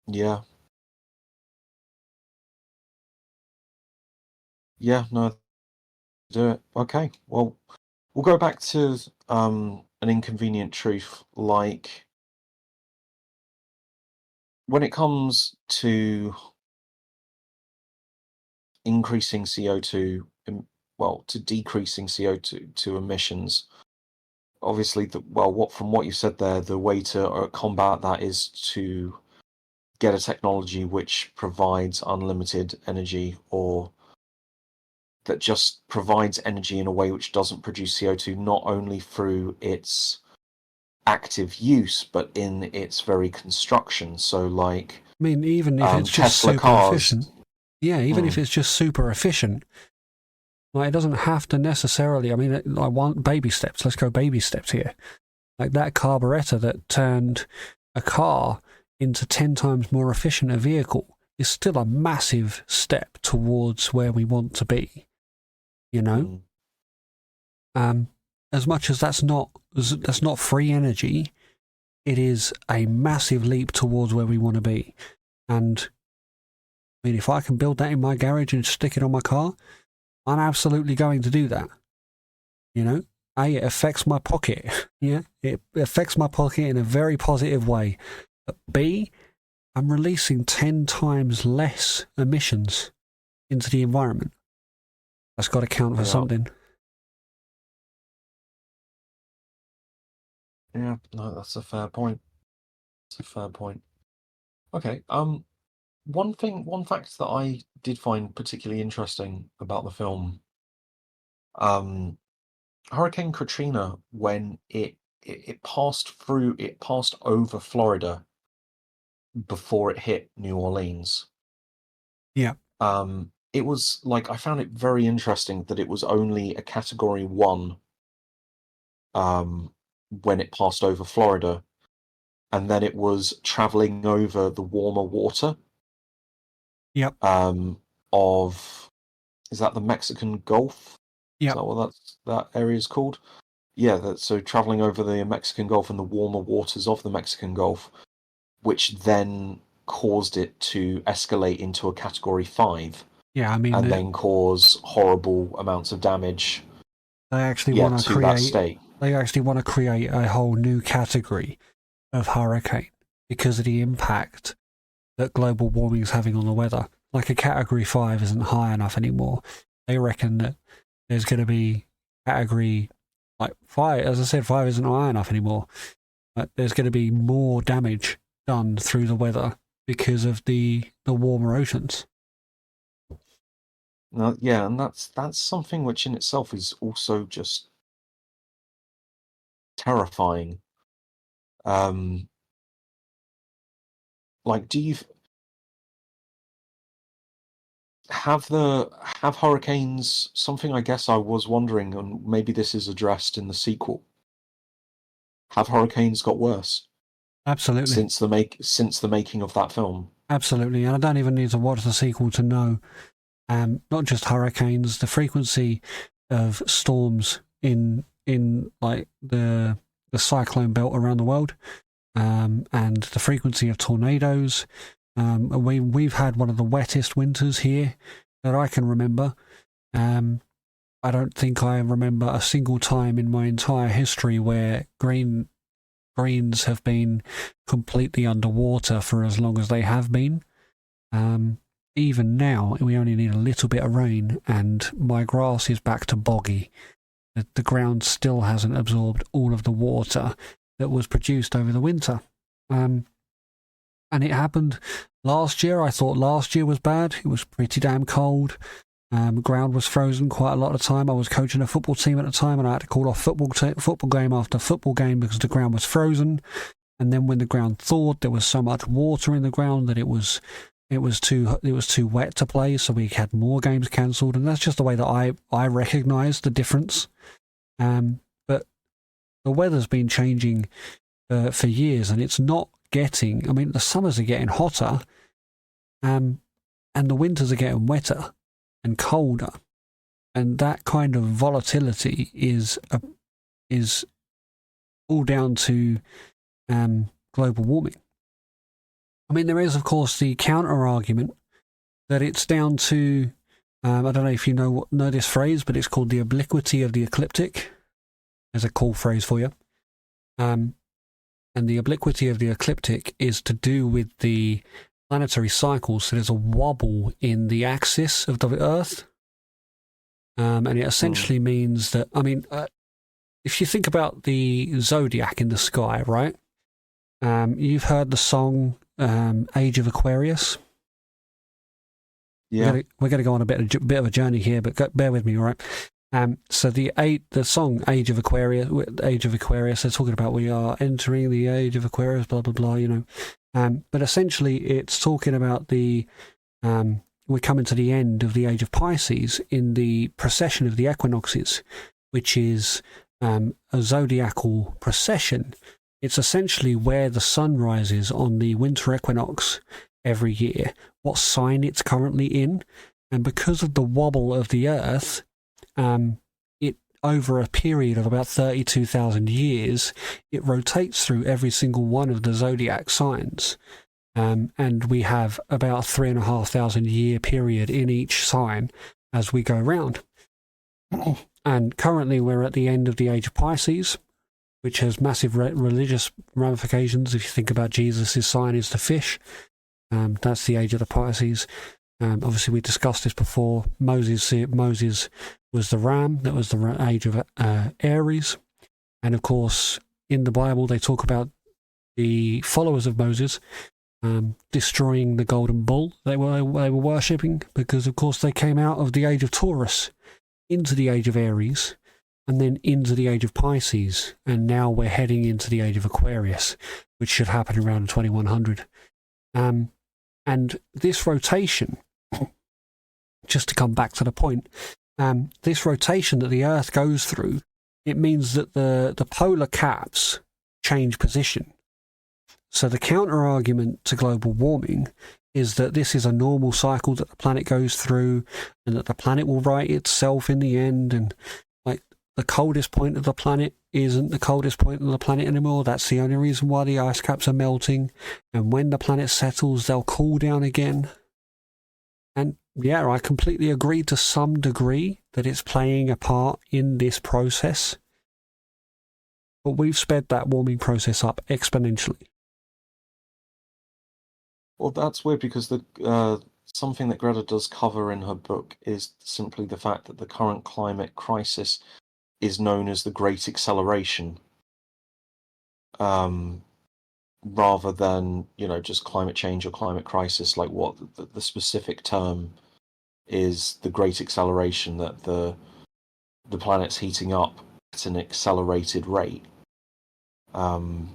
Yeah. Yeah, no, do it. Okay. Well, we'll go back to an inconvenient truth. Like, when it comes to increasing CO2, to decreasing CO2 emissions, obviously, from what you said there, the way to combat that is to get a technology which provides unlimited energy, or that just provides energy in a way which doesn't produce CO2, not only through its active use, but in its very construction. So, like, I mean, even if it's just Tesla super cars. efficient. Yeah, even if it's just super efficient. Like, it doesn't have to necessarily. I mean, I want baby steps. Let's go baby steps here. Like that carburetor that turned a car into 10 times more efficient a vehicle is still a massive step towards where we want to be. You know, as much as that's not free energy, it is a massive leap towards where we want to be. And I mean, if I can build that in my garage and stick it on my car, I'm absolutely going to do that. You know, A, it affects my pocket. Yeah, it affects my pocket in a very positive way. But B, I'm releasing 10 times less emissions into the environment. That's got to count for something. Yeah, no, that's a fair point. It's a fair point. Okay. One fact that I did find particularly interesting about the film, Hurricane Katrina, when it passed over Florida before it hit New Orleans. Yeah. It was like, I found it very interesting that it was only a Category 1 when it passed over Florida, and then it was traveling over the warmer water. Yep. Is that the Mexican Gulf? Yep. Is that what that area is called? Yeah, so traveling over the Mexican Gulf and the warmer waters of the Mexican Gulf, which then caused it to escalate into a Category 5. Yeah, I mean, and then cause horrible amounts of damage. They actually want to create. That state. They actually want to create a whole new category of hurricane because of the impact that global warming is having on the weather. Like a Category 5 isn't high enough anymore. They reckon that there's going to be Category 5. As I said, 5 isn't high enough anymore. But there's going to be more damage done through the weather because of the warmer oceans. Yeah, and that's something which in itself is also just terrifying. Like, do you have hurricanes? Something I guess I was wondering, and maybe this is addressed in the sequel. Have hurricanes got worse? Absolutely. Since the making of that film. Absolutely, and I don't even need to watch the sequel to know. Not just hurricanes, the frequency of storms in like the cyclone belt around the world, and the frequency of tornadoes. We've had one of the wettest winters here that I can remember. I don't think I remember a single time in my entire history where greens have been completely underwater for as long as they have been. Even now, we only need a little bit of rain, and my grass is back to boggy. The ground still hasn't absorbed all of the water that was produced over the winter. And it happened last year. I thought last year was bad. It was pretty damn cold. Ground was frozen quite a lot of the time. I was coaching a football team at the time, and I had to call off football game after football game because the ground was frozen. And then when the ground thawed, there was so much water in the ground that it was too wet to play. So we had more games cancelled, and that's just the way that I recognise the difference. But the weather's been changing for years, and it's not getting. I mean, the summers are getting hotter, and the winters are getting wetter and colder, and that kind of volatility is all down to global warming. I mean, there is, of course, the counter argument that it's down to I don't know if you know this phrase, but it's called the obliquity of the ecliptic. There's a cool phrase for you. And the obliquity of the ecliptic is to do with the planetary cycles. So there's a wobble in the axis of the Earth. And it essentially means that, I mean, if you think about the zodiac in the sky, right? You've heard the song Age of Aquarius. Yeah. We're going to go on a bit of a journey here, but bear with me, all right? So the song Age of Aquarius, they're talking about we are entering the age of Aquarius, blah, blah, blah, you know. But essentially it's talking about we're coming to the end of the age of Pisces in the precession of the equinoxes, which is a zodiacal precession. It's essentially where the sun rises on the winter equinox every year, what sign it's currently in. And because of the wobble of the Earth, it over a period of about 32,000 years, it rotates through every single one of the zodiac signs. And we have about 3,500 year period in each sign as we go around. And currently we're at the end of the age of Pisces, which has massive religious ramifications. If you think about Jesus' sign is the fish, that's the age of the Pisces. Obviously, we discussed this before. Moses was the ram. That was the age of Aries. And of course, in the Bible, they talk about the followers of Moses destroying the golden bull they were worshipping, because, of course, they came out of the age of Taurus into the age of Aries, and then into the age of Pisces, and now we're heading into the age of Aquarius, which should happen around 2100. And this rotation, just to come back to the point, this rotation that the Earth goes through, it means that the polar caps change position. So the counter-argument to global warming is that this is a normal cycle that the planet goes through, and that the planet will right itself in the end, and like the coldest point of the planet isn't the coldest point of the planet anymore. That's the only reason why the ice caps are melting, and when the planet settles, they'll cool down again. And yeah, I completely agree to some degree that it's playing a part in this process, but we've sped that warming process up exponentially. Well, that's weird because the something that Greta does cover in her book is simply the fact that the current climate crisis is known as the Great Acceleration, rather than, just climate change or climate crisis. Like what the specific term is, the Great Acceleration, that the planet's heating up at an accelerated rate. And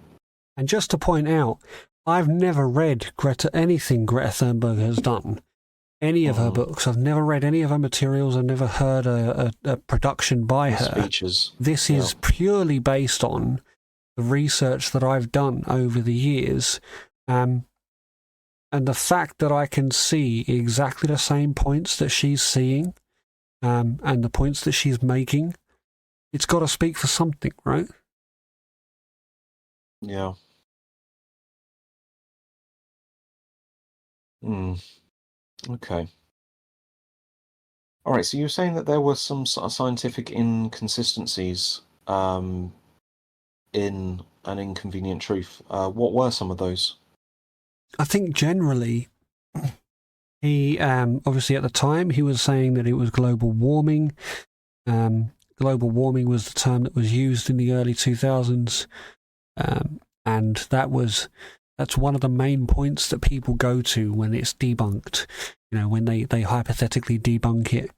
just to point out, I've never read anything Greta Thunberg has done. Any of her books. I've never read any of her materials. I've never heard a production by her. Speeches. This is purely based on the research that I've done over the years. And the fact that I can see exactly the same points that she's seeing, and the points that she's making, it's got to speak for something, right? Yeah. Okay. All right, so you're saying that there were some sort of scientific inconsistencies in An Inconvenient Truth. What were some of those? I think generally, he obviously at the time he was saying that it was global warming. Global warming was the term that was used in the early 2000s, and that's one of the main points that people go to when it's debunked. When they hypothetically debunk it,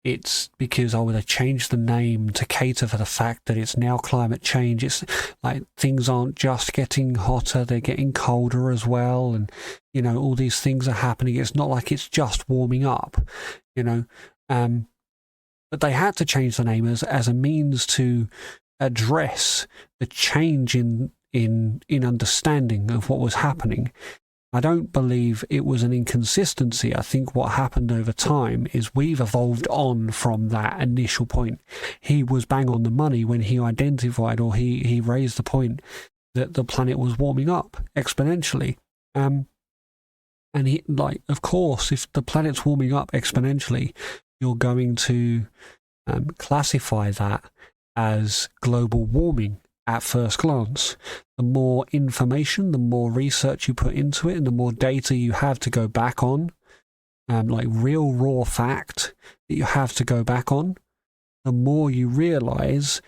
it's because they changed the name to cater for the fact that it's now climate change. It's like things aren't just getting hotter, they're getting colder as well, and all these things are happening. It's not like it's just warming up, but they had to change the name as a means to address the change in understanding of what was happening. I don't believe it was an inconsistency. I think what happened over time is we've evolved on from that initial point. He was bang on the money when he identified, or he raised the point that the planet was warming up exponentially. And of course, if the planet's warming up exponentially, you're going to classify that as global warming at first glance. The more information, the more research you put into it, and the more data you have to go back on, like real raw fact that you have to go back on, the more you realize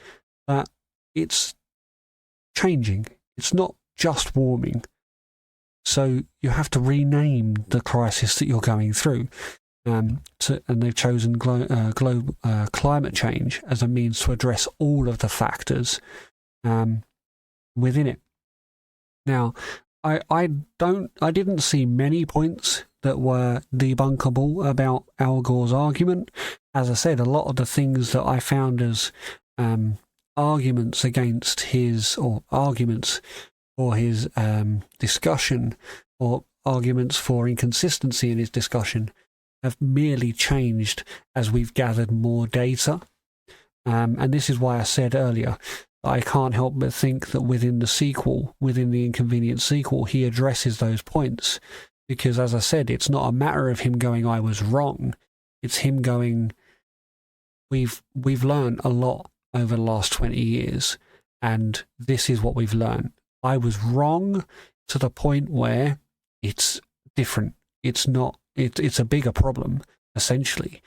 that it's changing. It's not just warming. So you have to rename the crisis that you're going through. And they've chosen climate change as a means to address all of the factors within it. Now, I didn't see many points that were debunkable about Al Gore's argument. As I said, a lot of the things that I found as arguments against his, or arguments for his discussion, or arguments for inconsistency in his discussion, have merely changed as we've gathered more data. And this is why I said earlier that I can't help but think that within the Inconvenient sequel, he addresses those points. Because as I said, it's not a matter of him going, I was wrong. It's him going, we've learned a lot over the last 20 years, and this is what we've learned. I was wrong to the point where it's different. It's not. It's a bigger problem, essentially.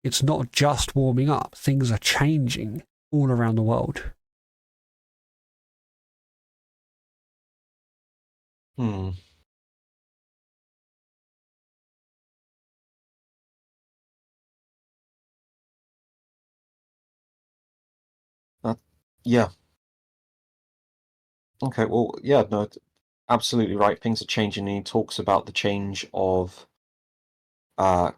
It's not just warming up. Things are changing all around the world. Yeah. Okay, well, yeah, no, absolutely right. Things are changing, and he talks about the change of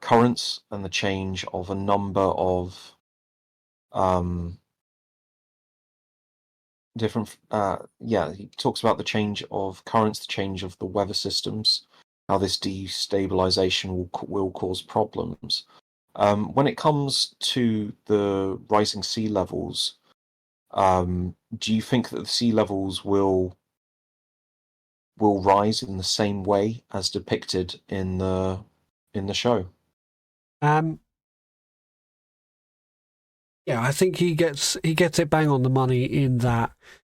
currents and the change of a number of different he talks about the change of currents, the change of the weather systems, how this destabilization will cause problems. When it comes to the rising sea levels, do you think that the sea levels will rise in the same way as depicted in the show? Yeah, I think he gets it bang on the money in that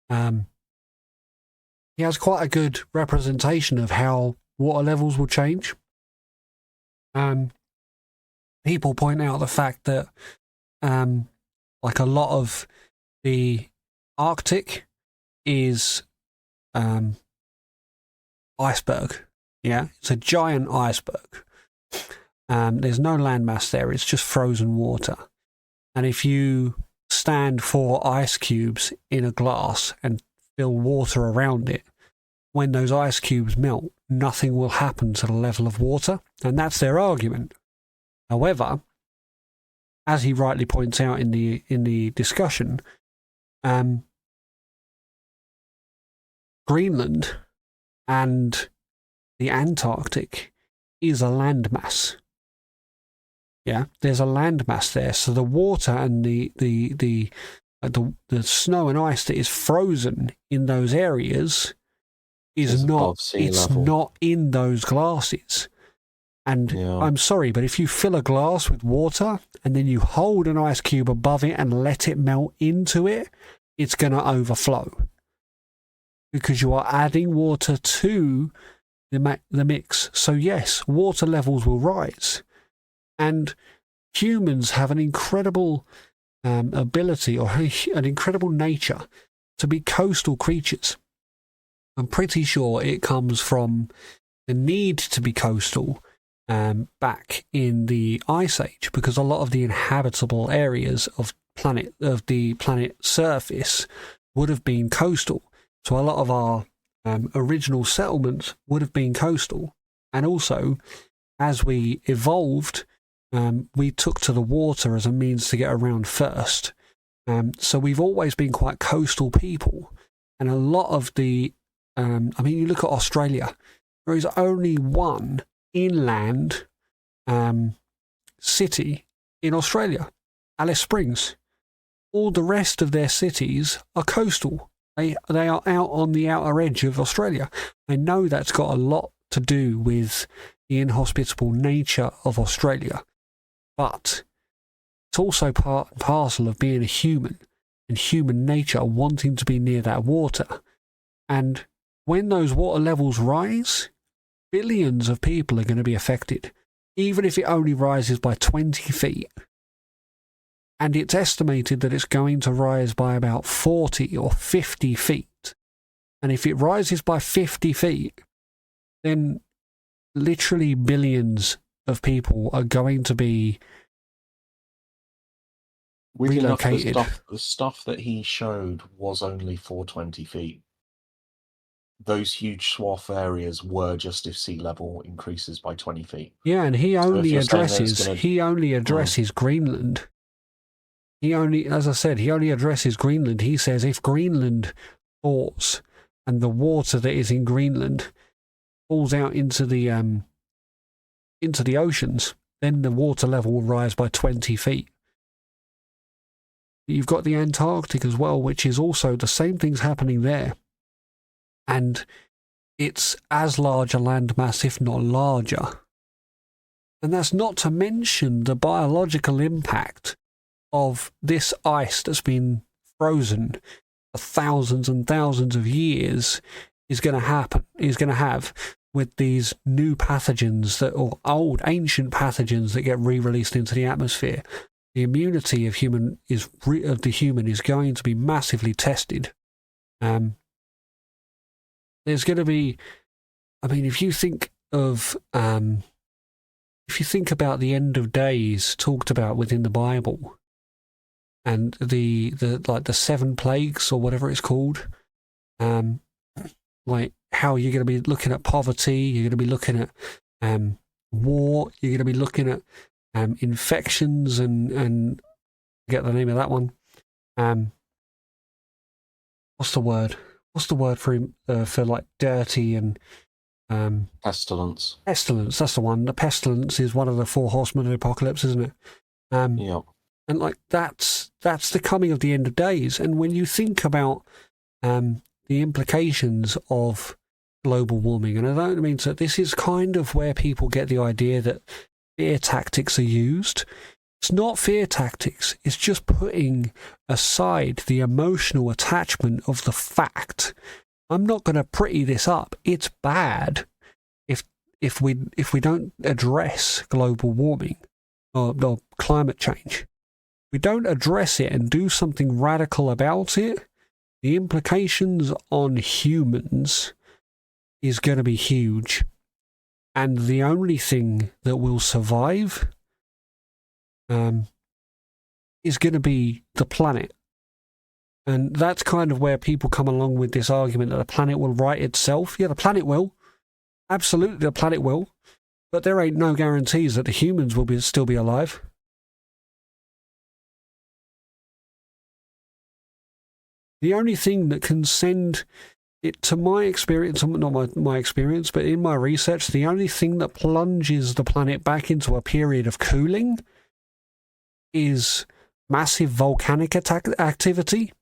he has quite a good representation of how water levels will change. People point out the fact that like a lot of the Arctic is iceberg. Yeah, it's a giant iceberg. There's no landmass there. It's just frozen water. And if you stand 4 ice cubes in a glass and fill water around it, when those ice cubes melt, nothing will happen to the level of water. And that's their argument. However, as he rightly points out in the discussion, Greenland and the Antarctic is a landmass. Yeah, there's a landmass there, so the water and the snow and ice that is frozen in those areas is not in those glasses. And I'm sorry, but if you fill a glass with water and then you hold an ice cube above it and let it melt into it, it's going to overflow because you are adding water to the mix. So yes, water levels will rise, and humans have an incredible ability or an incredible nature to be coastal creatures. I'm pretty sure it comes from the need to be coastal back in the Ice Age, because a lot of the inhabitable areas of the planet surface would have been coastal. So a lot of our original settlements would have been coastal. And also, as we evolved, we took to the water as a means to get around first. So we've always been quite coastal people. And a lot of the, you look at Australia, there is only one inland city in Australia, Alice Springs. All the rest of their cities are coastal. They are out on the outer edge of Australia. I know that's got a lot to do with the inhospitable nature of Australia, but it's also part and parcel of being a human and human nature wanting to be near that water. And when those water levels rise, billions of people are going to be affected, even if it only rises by 20 feet. And it's estimated that it's going to rise by about 40 or 50 feet. And if it rises by 50 feet, then literally billions of people are going to be relocated. The stuff that he showed was only for 20 feet. Those huge swath areas were just if sea level increases by 20 feet. Yeah, and he only addresses Greenland. As I said, he only addresses Greenland. He says if Greenland thaws and the water that is in Greenland falls out into the oceans, then the water level will rise by 20 feet. You've got the Antarctic as well, which is also the same things happening there. And it's as large a landmass, if not larger. And that's not to mention the biological impact of this ice that's been frozen for thousands and thousands of years is going to have with these new pathogens or old ancient pathogens that get re-released into the atmosphere. The immunity of the human is going to be massively tested. There's going to be, if you think about the end of days talked about within the Bible, and the 7 plagues or whatever it's called, like how you're going to be looking at poverty, you're going to be looking at war, you're going to be looking at infections and get the name of that one. What's the word? What's the word for like dirty and pestilence? Pestilence, that's the one. The pestilence is one of the 4 horsemen of the apocalypse, isn't it? Yeah. And like that's the coming of the end of days. And when you think about the implications of global warming, and I don't mean to, this is kind of where people get the idea that fear tactics are used. It's not fear tactics. It's just putting aside the emotional attachment of the fact. I'm not going to pretty this up. It's bad if we don't address global warming or climate change. We don't address it and do something radical about it. The implications on humans is going to be huge. And the only thing that will survive is going to be the planet. And that's kind of where people come along with this argument that the planet will right itself. Yeah, the planet will. Absolutely, the planet will. But there ain't no guarantees that the humans will still be alive. The only thing that can send it, to my experience, not my experience, but in my research, the only thing that plunges the planet back into a period of cooling is massive volcanic activity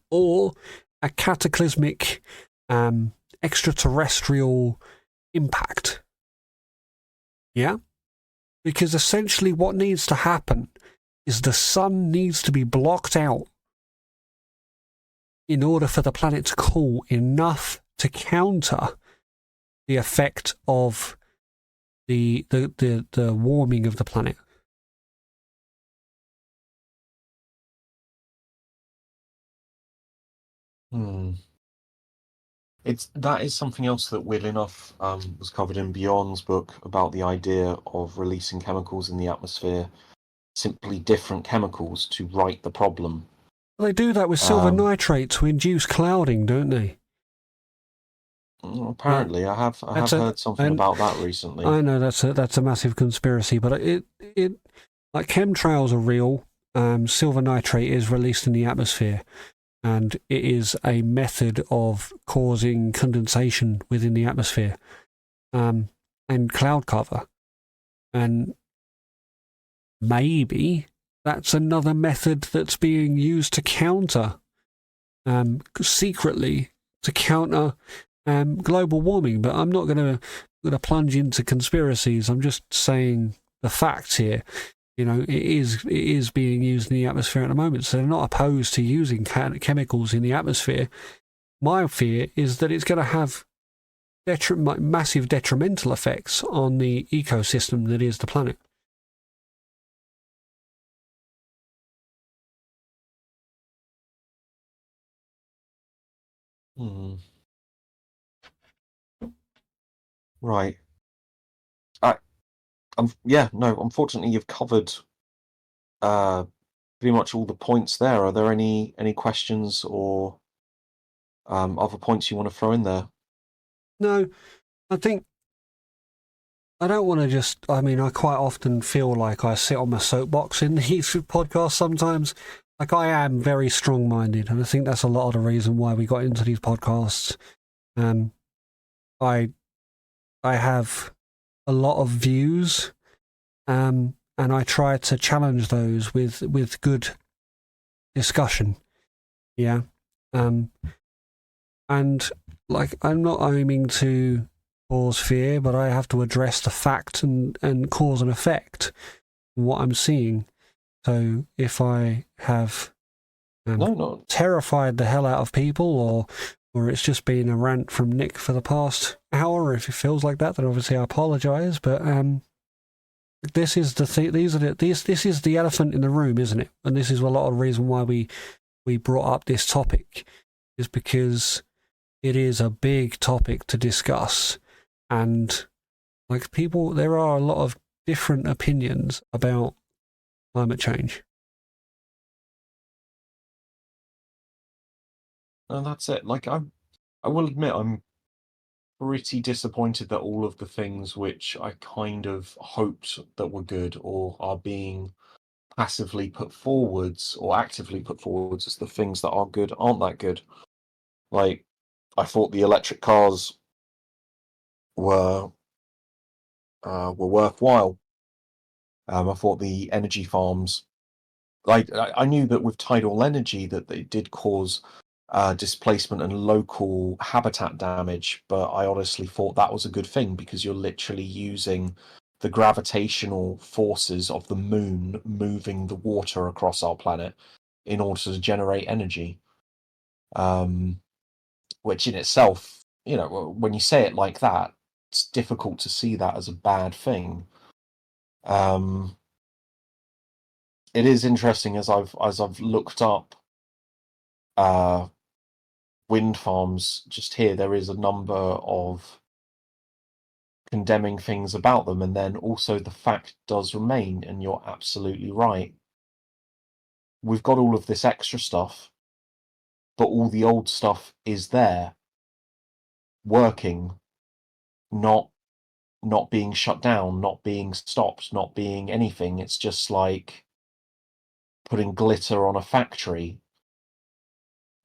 or a cataclysmic extraterrestrial impact. Yeah? Because essentially what needs to happen is the sun needs to be blocked out in order for the planet to cool enough to counter the effect of the warming of the planet. That is something else that, weirdly enough, was covered in Beyond's book about the idea of releasing chemicals in the atmosphere, simply different chemicals to right the problem. Well, they do that with silver nitrate to induce clouding, don't they? Apparently, I have heard something about that recently. I know that's a massive conspiracy, but it like chemtrails are real. Silver nitrate is released in the atmosphere, and it is a method of causing condensation within the atmosphere, and cloud cover, and maybe that's another method that's being used to counter, secretly to counter global warming. But I'm not going to plunge into conspiracies. I'm just saying the facts here. You know, it is being used in the atmosphere at the moment, so they're not opposed to using chemicals in the atmosphere. My fear is that it's going to have massive detrimental effects on the ecosystem that is the planet. Right. Unfortunately, you've covered pretty much all the points there. Are there any questions or other points you want to throw in there? No, I think I don't want to just. I mean, I quite often feel like I sit on my soapbox in these podcasts sometimes. Like, I am very strong-minded, and I think that's a lot of the reason why we got into these podcasts. I have a lot of views, and I try to challenge those with good discussion. Yeah. And like, I'm not aiming to cause fear, but I have to address the fact and cause and effect in what I'm seeing. So if I have terrified the hell out of people, or it's just been a rant from Nick for the past hour, if it feels like that, then obviously I apologise. But this is the thing. This is the elephant in the room, isn't it? And this is a lot of the reason why we brought up this topic, is because it is a big topic to discuss, and like, there are a lot of different opinions about climate change. And that's it. Like, I will admit, I'm pretty disappointed that all of the things which I kind of hoped that were good or are being passively put forwards or actively put forwards as the things that are good aren't that good. Like, I thought the electric cars were worthwhile. I thought the energy farms, like, I knew that with tidal energy that they did cause displacement and local habitat damage, but I honestly thought that was a good thing, because you're literally using the gravitational forces of the moon moving the water across our planet in order to generate energy. Which in itself, you know, when you say it like that, it's difficult to see that as a bad thing. It is interesting, as I've looked up wind farms just here, there is a number of condemning things about them, and then also the fact does remain, and you're absolutely right. We've got all of this extra stuff, but all the old stuff is there, working, not being shut down, not being stopped, not being anything. It's just like putting glitter on a factory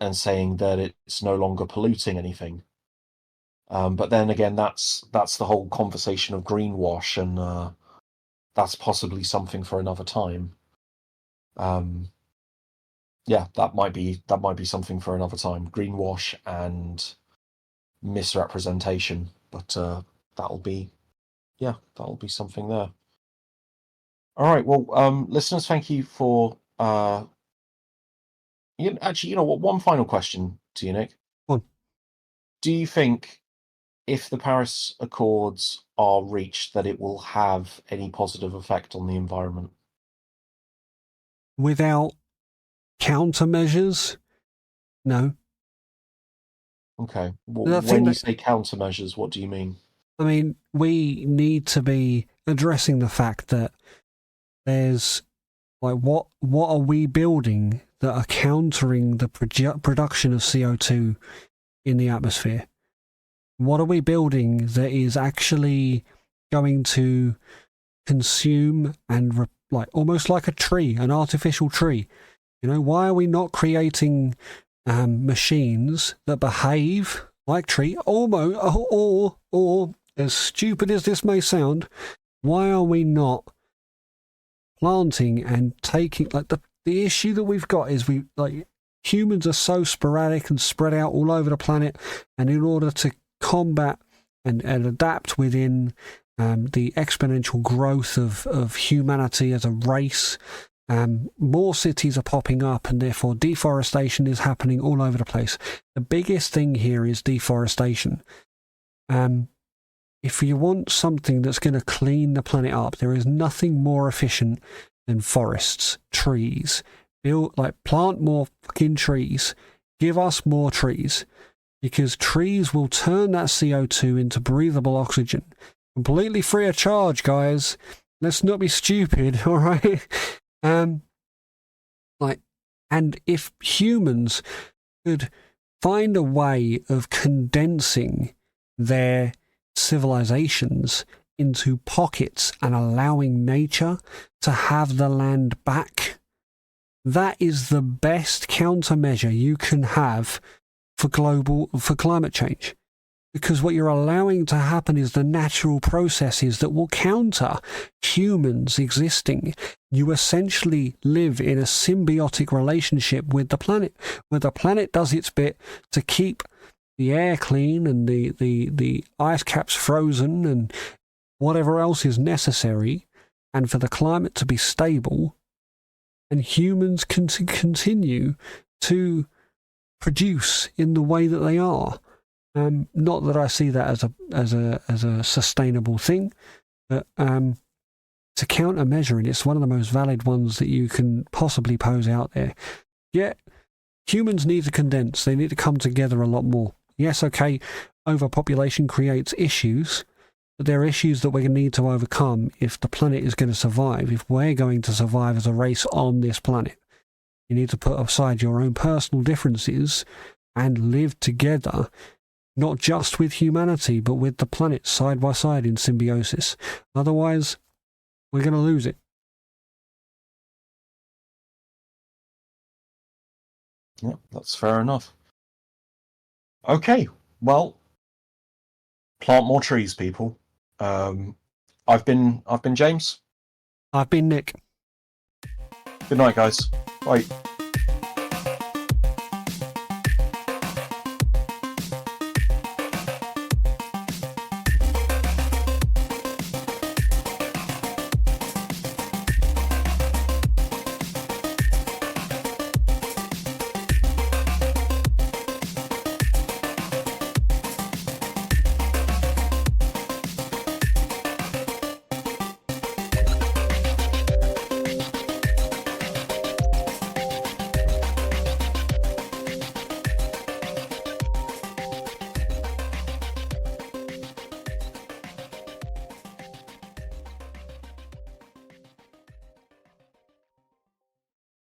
and saying that it's no longer polluting anything. But then again, that's the whole conversation of greenwash, and that's possibly something for another time. Yeah, that might be something for another time. Greenwash and misrepresentation, but that'll be something there. All right, well, listeners, thank you for Actually, you know what? One final question to you, Nick. Go on. Do you think if the Paris Accords are reached, that it will have any positive effect on the environment? Without countermeasures, no. Okay. I think When you that- say countermeasures, what do you mean? I mean, we need to be addressing the fact that there's like what are we building that are countering the production of CO2 in the atmosphere? What are we building that is actually going to consume and like almost like a tree, an artificial tree? You know, why are we not creating machines that behave like tree? Or as stupid as this may sound, why are we not planting and taking like the issue that we've got is we like humans are so sporadic and spread out all over the planet, and in order to combat and adapt within the exponential growth of humanity as a race, more cities are popping up, and therefore deforestation is happening all over the place. The biggest thing here is deforestation. If you want something that's going to clean the planet up, there is nothing more efficient than forests, trees. Plant more fucking trees. Give us more trees, because trees will turn that CO2 into breathable oxygen, completely free of charge, guys. Let's not be stupid, all right? And if humans could find a way of condensing their civilizations into pockets and allowing nature to have the land back, that is the best countermeasure you can have for climate change. Because what you're allowing to happen is the natural processes that will counter humans existing. You essentially live in a symbiotic relationship with the planet, where the planet does its bit to keep the air clean and the ice caps frozen and whatever else is necessary, and for the climate to be stable, and humans can continue to produce in the way that they are. Not that I see that as a sustainable thing, but to countermeasure, and it's one of the most valid ones that you can possibly pose out there. Yet humans need to condense; they need to come together a lot more. Yes, okay, overpopulation creates issues, but there are issues that we're going to need to overcome if the planet is going to survive. If we're going to survive as a race on this planet, you need to put aside your own personal differences and live together. Not just with humanity, but with the planet side by side in symbiosis. Otherwise, we're going to lose it. Yeah, that's fair enough. Okay, well, plant more trees, people. I've been James. I've been Nick. Good night, guys. Bye.